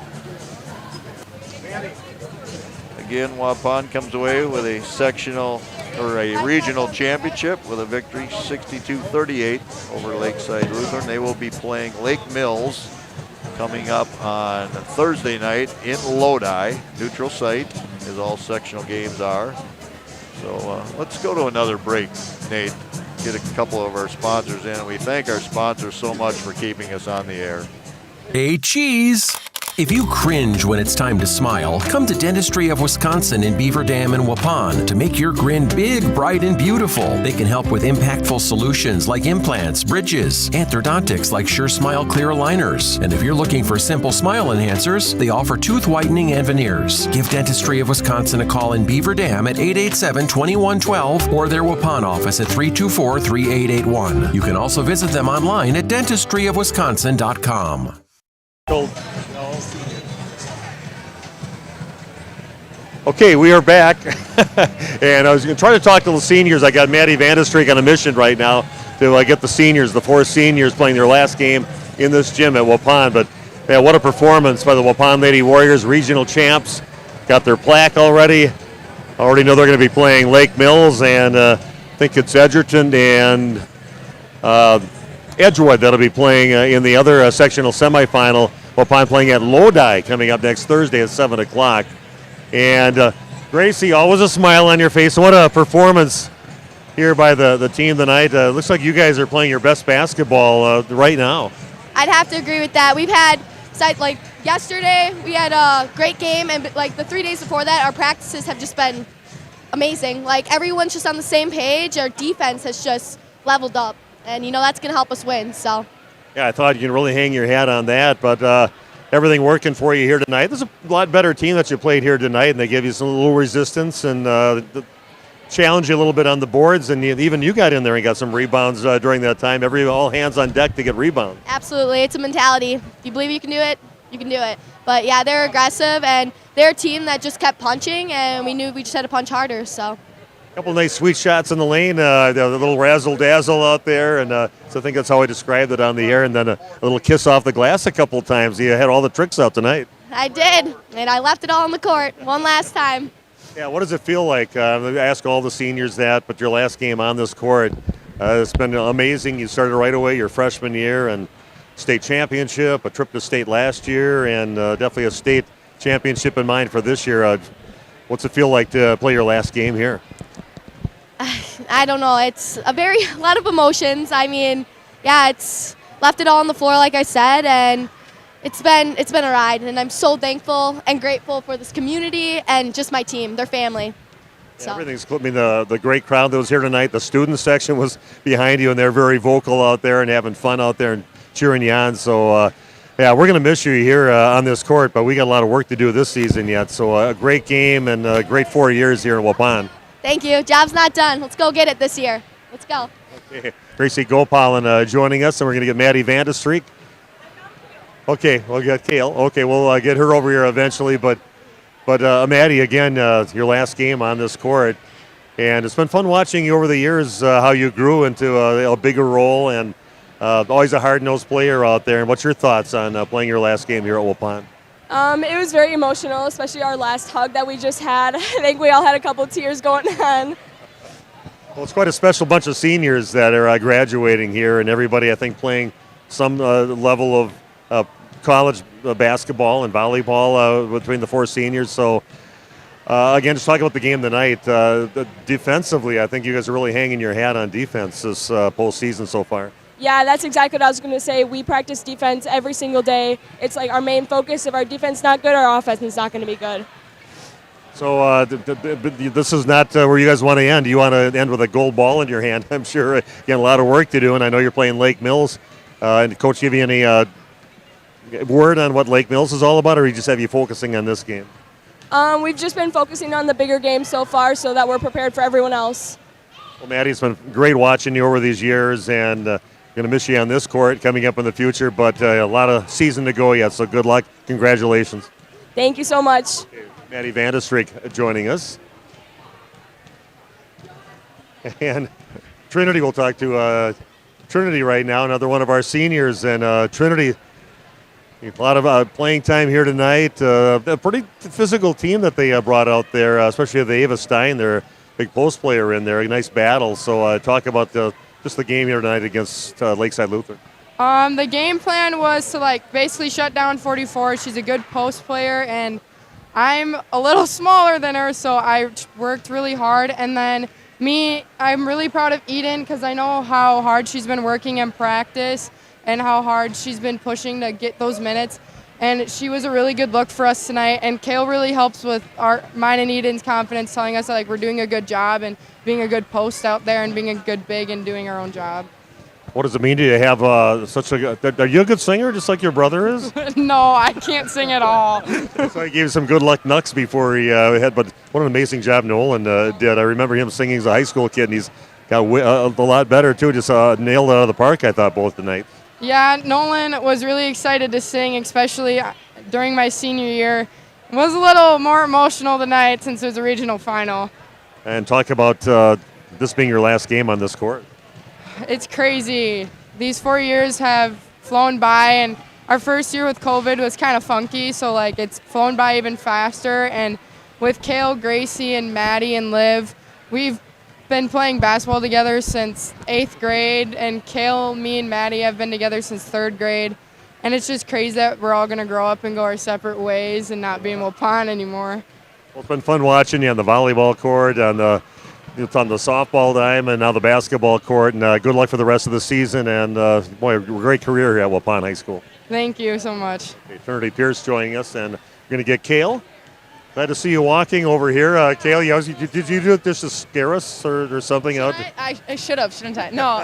C: Again, Waupun comes away with a sectional or a regional championship with a victory 62-38 over Lakeside Lutheran. They will be playing Lake Mills coming up on Thursday night in Lodi, neutral site, as all sectional games are. So let's go to another break, Nate. Get a couple of our sponsors in. We thank our sponsors so much for keeping us on the air.
I: Hey, cheese! If you cringe when it's time to smile, come to Dentistry of Wisconsin in Beaver Dam and Waupun to make your grin big, bright, and beautiful. They can help with impactful solutions like implants, bridges, orthodontics like Sure Smile clear aligners. And if you're looking for simple smile enhancers, they offer tooth whitening and veneers. Give Dentistry of Wisconsin a call in Beaver Dam at 887-2112 or their Waupun office at 324-3881. You can also visit them online at dentistryofwisconsin.com.
B: Okay, we are back, and I was going to try to talk to the seniors. I got Maddie Vandestreek on a mission right now to get the seniors, the 4 seniors, playing their last game in this gym at Waupun. But man, what a performance by the Waupun Lady Warriors, regional champs. Got their plaque already. Already know they're going to be playing Lake Mills, and I think it's Edgerton and Edgewood that'll be playing in the other sectional semifinal. Waupun playing at Lodi coming up next Thursday at 7 o'clock. And Gracie, always a smile on your face. What a performance here by the team tonight. Looks like you guys are playing your best basketball right now.
R: I'd have to agree with that. We've had, like yesterday, we had a great game, and like the 3 days before that, our practices have just been amazing. Like everyone's just on the same page. Our defense has just leveled up, and that's going to help us win. So. Yeah,
B: I thought you could really hang your hat on that, but everything working for you here tonight. There's a lot better team that you played here tonight, and they gave you some little resistance and challenged you a little bit on the boards, and even you got in there and got some rebounds during that time. All hands on deck to get rebounds.
R: Absolutely. It's a mentality. If you believe you can do it, you can do it. But, yeah, they're aggressive, and they're a team that just kept punching, and we knew we just had to punch harder. So.
B: Couple nice sweet shots in the lane, the little razzle-dazzle out there, and so I think that's how I described it on the air, and then a little kiss off the glass a couple times. You had all the tricks out tonight.
R: I did, and I left it all on the court one last time.
B: Yeah, what does it feel like? I ask all the seniors that, but your last game on this court, it's been amazing. You started right away your freshman year, and state championship, a trip to state last year, and definitely a state championship in mind for this year. What's it feel like to play your last game here?
R: I don't know. It's a lot of emotions. I mean, yeah, it's left it all on the floor, like I said, and it's been a ride. And I'm so thankful and grateful for this community and just my team, their family. So.
B: Everything's cool. I mean, the great crowd that was here tonight. The student section was behind you, and they're very vocal out there and having fun out there and cheering you on. So, yeah, we're going to miss you here on this court, but we got a lot of work to do this season yet. So, a great game and a great 4 years here in Waupun.
R: Thank you. Job's not done. Let's go get it this year. Let's go.
B: Okay. Gracie Gopalin joining us, and we're going to get Maddie Vandestreek. Okay, we'll get Kale. Okay, we'll get her over here eventually. But Maddie, again, your last game on this court, and it's been fun watching you over the years, how you grew into a bigger role, and always a hard-nosed player out there. And what's your thoughts on playing your last game here at Waupun?
S: It was very emotional, especially our last hug that we just had. I think we all had a couple of tears going on.
B: Well, it's quite a special bunch of seniors that are graduating here, and everybody, I think, playing some level of college basketball and volleyball between the 4 seniors. So, again, just talking about the game tonight, defensively, I think you guys are really hanging your hat on defense this postseason so far.
S: Yeah, that's exactly what I was going to say. We practice defense every single day. It's like our main focus. If our defense is not good, our offense is not going to be good.
B: So this is not where you guys want to end. You want to end with a gold ball in your hand, I'm sure. Again, a lot of work to do, and I know you're playing Lake Mills. And Coach give you any word on what Lake Mills is all about, or he just have you focusing on this game?
S: We've just been focusing on the bigger games so far so that we're prepared for everyone else.
B: Well, Maddie, it's been great watching you over these years, and going to miss you on this court coming up in the future, but a lot of season to go yet, so good luck. Congratulations.
S: Thank you so much.
B: Okay, Maddie Vandestreek joining us. And Trinity, we'll talk to Trinity right now, another one of our seniors. And Trinity, A lot of playing time here tonight. A pretty physical team that they brought out there, especially the Ava Stein, their big post player in there. A nice battle. So talk about just the game here tonight against Lakeside Lutheran.
T: The game plan was to basically shut down 44. She's a good post player, and I'm a little smaller than her, so I worked really hard. And then I'm really proud of Eden because I know how hard she's been working in practice and how hard she's been pushing to get those minutes. And she was a really good look for us tonight. And Kale really helps with mine and Eden's confidence, telling us that we're doing a good job and being a good post out there and being a good big and doing our own job.
B: What does it mean to you to have such a? Are you a good singer, just like your brother is?
T: No, I can't sing at all.
B: So I gave him some good luck knucks before he had. But what an amazing job Nolan did. I remember him singing as a high school kid, and he's got a lot better too. Just nailed it out of the park, I thought, both tonight.
T: Yeah, Nolan was really excited to sing, especially during my senior year. It was a little more emotional tonight since it was a regional final.
B: And talk about this being your last game on this court.
T: It's crazy. These 4 years have flown by, and our first year with COVID was kind of funky, so it's flown by even faster. And with Kale, Gracie, and Maddie and Liv, we've been playing basketball together since 8th grade, and Kale, me, and Maddie have been together since 3rd grade. And it's just crazy that we're all going to grow up and go our separate ways and not be in Waupun anymore.
B: Well, it's been fun watching you on the volleyball court, on the softball diamond, now the basketball court, and good luck for the rest of the season. And boy, a great career here at Waupun High School.
T: Thank you so much.
B: Trinity Pierce joining us, and we're going to get Kale. Glad to see you walking over here. Kale, did you do it just to scare us or something out?
U: I should have, shouldn't I? No,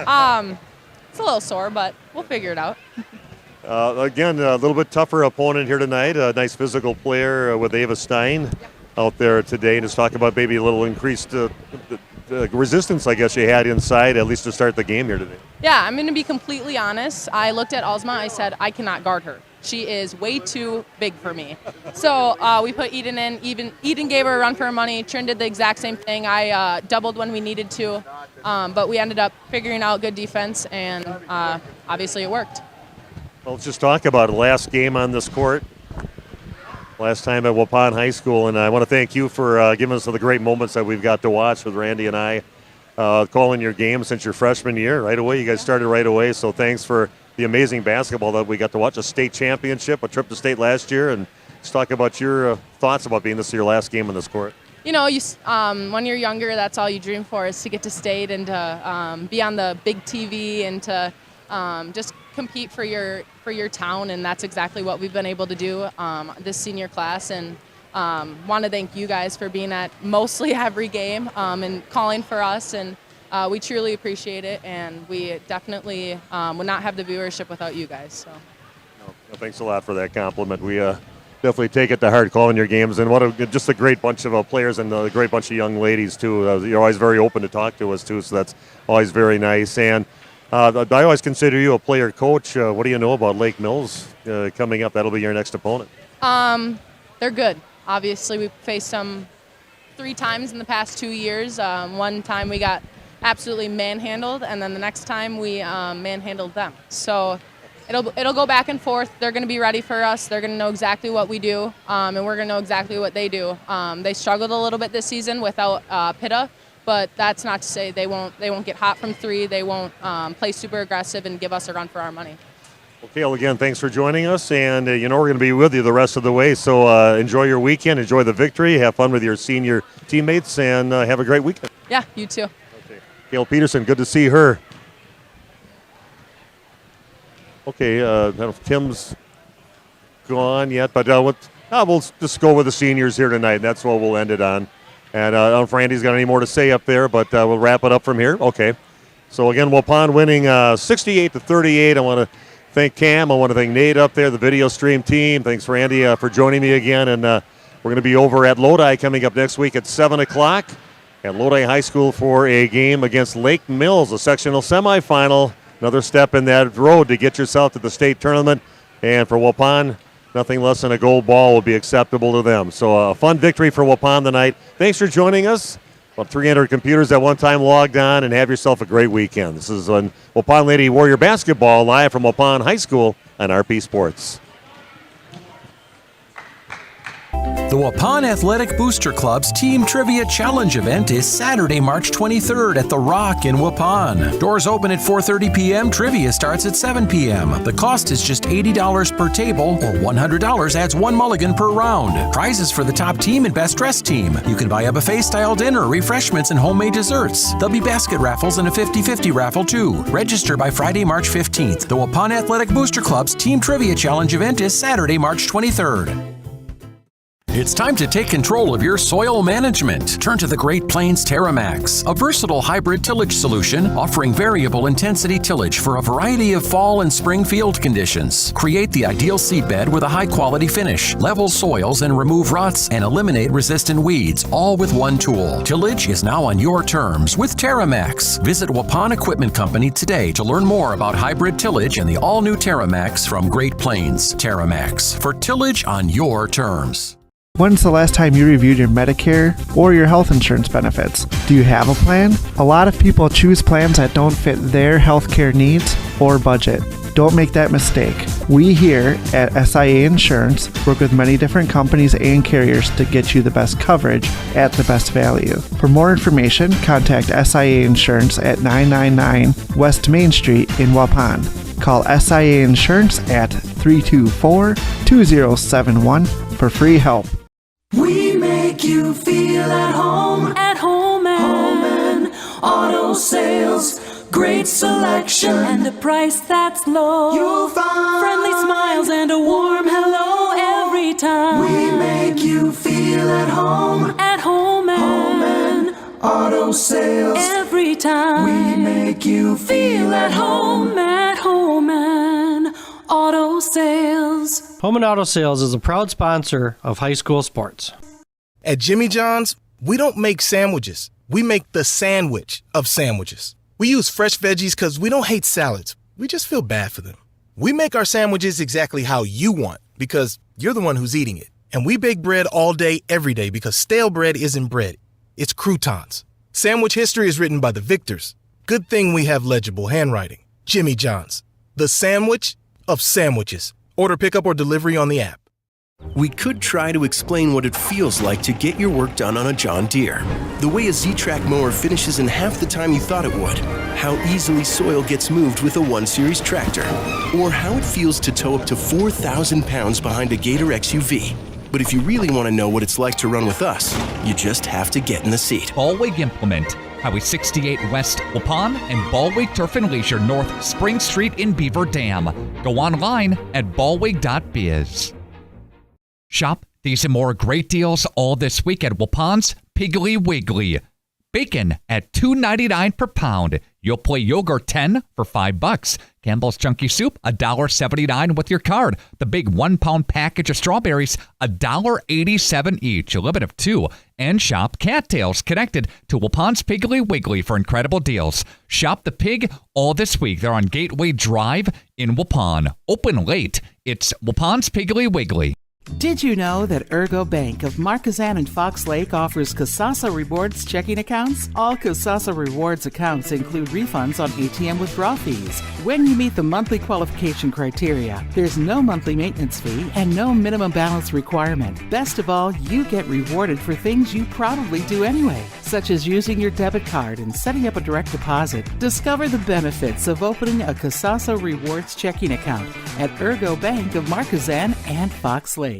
U: it's a little sore, but we'll figure it out.
B: Again, a little bit tougher opponent here tonight. A nice physical player with Ava Stein out there today. And just talk about maybe a little increased resistance, I guess, you had inside, at least to start the game here today.
U: Yeah, I'm going to be completely honest. I looked at Alzma. I said, I cannot guard her. She is way too big for me. So we put Eden in. Eden gave her a run for her money. Trin did the exact same thing. I doubled when we needed to. But we ended up figuring out good defense, and obviously it worked.
B: Well, let's just talk about it. Last game on this court. Last time at Waupun High School, and I want to thank you for giving us the great moments that we've got to watch with Randy and I calling your game since your freshman year. Right away, you guys started right away, so thanks for the amazing basketball that we got to watch. A state championship, a trip to state last year, and let's talk about your thoughts about being this your last game on this court.
U: You know, when you're younger, that's all you dream for is to get to state and to be on the big TV and to just compete for your town, and that's exactly what we've been able to do this senior class. And want to thank you guys for being at mostly every game and calling for us, and we truly appreciate it, and we definitely would not have the viewership without you guys. So.
B: Well, thanks a lot for that compliment. We definitely take it to heart calling your games, and just a great bunch of players and a great bunch of young ladies too. You're always very open to talk to us too, so that's always very nice. And I always consider you a player coach. What do you know about Lake Mills coming up? That'll be your next opponent.
U: They're good. Obviously, we faced them 3 times in the past 2 years. One time we got absolutely manhandled, and then the next time we manhandled them. So it'll go back and forth. They're going to be ready for us. They're going to know exactly what we do, and we're going to know exactly what they do. They struggled a little bit this season without Pitta. But that's not to say they won't get hot from 3. They won't play super aggressive and give us a run for our money.
B: Well, Kale, again, thanks for joining us. And, we're going to be with you the rest of the way. So enjoy your weekend. Enjoy the victory. Have fun with your senior teammates. And have a great weekend.
U: Yeah, you too.
B: Okay. Kale Peterson, good to see her. Okay, I don't know if Tim's gone yet. But we'll just go with the seniors here tonight. And that's what we'll end it on. And I don't know if Randy's got any more to say up there, but we'll wrap it up from here. Okay. So, again, Waupun winning 68-38. I want to thank Cam. I want to thank Nate up there, the video stream team. Thanks, Randy, for joining me again. And we're going to be over at Lodi coming up next week at 7 o'clock at Lodi High School for a game against Lake Mills, a sectional semifinal. Another step in that road to get yourself to the state tournament. And for Waupun, nothing less than a gold ball will be acceptable to them. So a fun victory for Waupun tonight. Thanks for joining us. About 300 computers at one time logged on, and have yourself a great weekend. This is on Waupun Lady Warrior Basketball live from Waupun High School on RP Sports.
I: The Waupun Athletic Booster Club's Team Trivia Challenge event is Saturday, March 23rd at The Rock in Waupun. Doors open at 4:30 p.m. Trivia starts at 7 p.m. The cost is just $80 per table, or $100 adds one mulligan per round. Prizes for the top team and best dressed team. You can buy a buffet-style dinner, refreshments, and homemade desserts. There'll be basket raffles and a 50-50 raffle too. Register by Friday, March 15th. The Waupun Athletic Booster Club's Team Trivia Challenge event is Saturday, March 23rd. It's time to take control of your soil management. Turn to the Great Plains TerraMax, a versatile hybrid tillage solution offering variable intensity tillage for a variety of fall and spring field conditions. Create the ideal seedbed with a high-quality finish, level soils and remove ruts, and eliminate resistant weeds, all with one tool. Tillage is now on your terms with TerraMax. Visit Waupun Equipment Company today to learn more about hybrid tillage and the all-new TerraMax from Great Plains. TerraMax, for tillage on your terms.
Q: When's the last time you reviewed your Medicare or your health insurance benefits? Do you have a plan? A lot of people choose plans that don't fit their healthcare needs or budget. Don't make that mistake. We here at SIA Insurance work with many different companies and carriers to get you the best coverage at the best value. For more information, contact SIA Insurance at 999 West Main Street in Waupun. Call SIA Insurance at 324-2071 for free help.
D: We make you feel at home and auto sales. Great selection and a price that's low. You'll find friendly smiles and a warm hello every time. We make you feel at home and auto sales. Every time we make you feel at home and auto sales.
E: Home and Auto Sales is a proud sponsor of high school sports.
M: At Jimmy John's, we don't make sandwiches. We make the sandwich of sandwiches. We use fresh veggies because we don't hate salads. We just feel bad for them. We make our sandwiches exactly how you want because you're the one who's eating it. And we bake bread all day, every day because stale bread isn't bread. It's croutons. Sandwich history is written by the victors. Good thing we have legible handwriting. Jimmy John's, the sandwich of sandwiches. Order pickup or delivery on the app.
F: We could try to explain what it feels like to get your work done on a John Deere. The way a Z-Track mower finishes in half the time you thought it would. How easily soil gets moved with a 1 Series tractor. Or how it feels to tow up to 4,000 pounds behind a Gator XUV. But if you really want to know what it's like to run with us, you just have to get in the seat.
G: Ballweg Implement, Highway 68 West Waupun, and Ballweg Turf and Leisure North Spring Street in Beaver Dam. Go online at ballweg.biz. Shop these and more great deals all this week at Waupun's Piggly Wiggly. Bacon at $2.99 per pound. You'll play yogurt 10 for $5. Campbell's Chunky Soup, $1.79 with your card. The big 1 pound package of strawberries, $1.87 each, a limit of 2. And shop cattails connected to Waupun's Piggly Wiggly for incredible deals. Shop the pig all this week. They're on Gateway Drive in Waupun. Open late. It's Waupun's Piggly Wiggly.
L: Did you know that Ergo Bank of Marquezan and Fox Lake offers Casasa Rewards checking accounts? All Casasa Rewards accounts include refunds on ATM withdrawal fees. When you meet the monthly qualification criteria, there's no monthly maintenance fee and no minimum balance requirement. Best of all, you get rewarded for things you probably do anyway, such as using your debit card and setting up a direct deposit. Discover the benefits of opening a Casasa Rewards checking account at Ergo Bank of Marquezan and Fox Lake.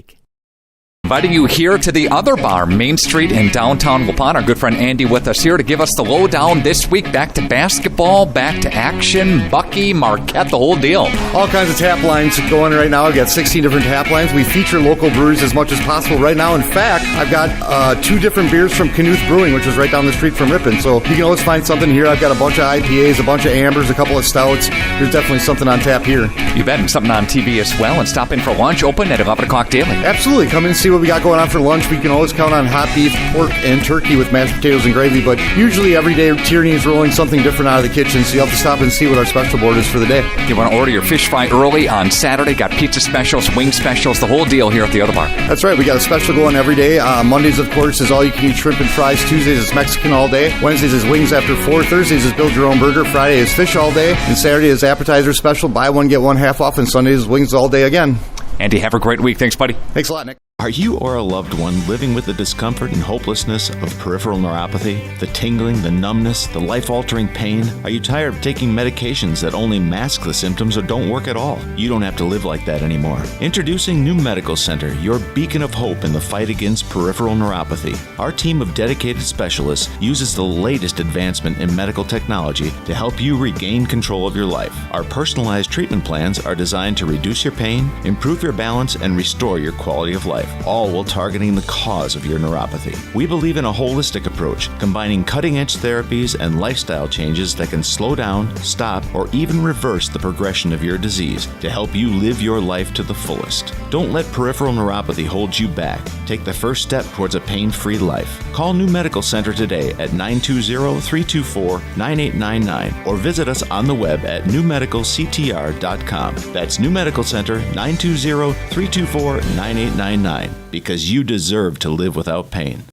G: Inviting you here to the other bar, Main Street in downtown Waupun. Our good friend Andy with us here to give us the lowdown this week. Back to basketball, back to action, Bucky, Marquette, the whole deal.
K: All kinds of tap lines going right now. I've got 16 different tap lines. We feature local breweries as much as possible right now. In fact, I've got 2 different beers from Knuth Brewing, which is right down the street from Ripon. So you can always find something here. I've got a bunch of IPAs, a bunch of ambers, a couple of stouts. There's definitely something on tap here.
G: You bet, and something on TV as well. And stop in for lunch, open at 11 o'clock daily.
K: Absolutely. Come in and see what we got going on for lunch. We can always count on hot beef, pork, and turkey with mashed potatoes and gravy, but usually every day Tierney is rolling something different out of the kitchen, so you have to stop and see what our special board is for the day.
G: You want to order your fish fry early on Saturday, got pizza specials, wing specials, the whole deal here at the other bar.
K: That's right. We got a special going every day. Mondays, of course, is all you can eat shrimp and fries. Tuesdays is Mexican all day. Wednesdays is wings after 4. Thursdays is build your own burger. Friday is fish all day. And Saturday is appetizer special. Buy one, get one half off. And Sundays is wings all day again.
G: Andy, have a great week. Thanks, buddy.
K: Thanks a lot, Nick.
H: Are you or a loved one living with the discomfort and hopelessness of peripheral neuropathy? The tingling, the numbness, the life-altering pain? Are you tired of taking medications that only mask the symptoms or don't work at all? You don't have to live like that anymore. Introducing New Medical Center, your beacon of hope in the fight against peripheral neuropathy. Our team of dedicated specialists uses the latest advancement in medical technology to help you regain control of your life. Our personalized treatment plans are designed to reduce your pain, improve your balance, and restore your quality of life, all while targeting the cause of your neuropathy. We believe in a holistic approach, combining cutting-edge therapies and lifestyle changes that can slow down, stop, or even reverse the progression of your disease to help you live your life to the fullest. Don't let peripheral neuropathy hold you back. Take the first step towards a pain-free life. Call New Medical Center today at 920-324-9899 or visit us on the web at newmedicalctr.com. That's New Medical Center, 920-324-9899, because you deserve to live without pain.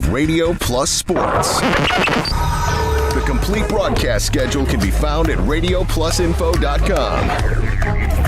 A: Radio Plus Sports. The complete broadcast schedule can be found at radioplusinfo.com.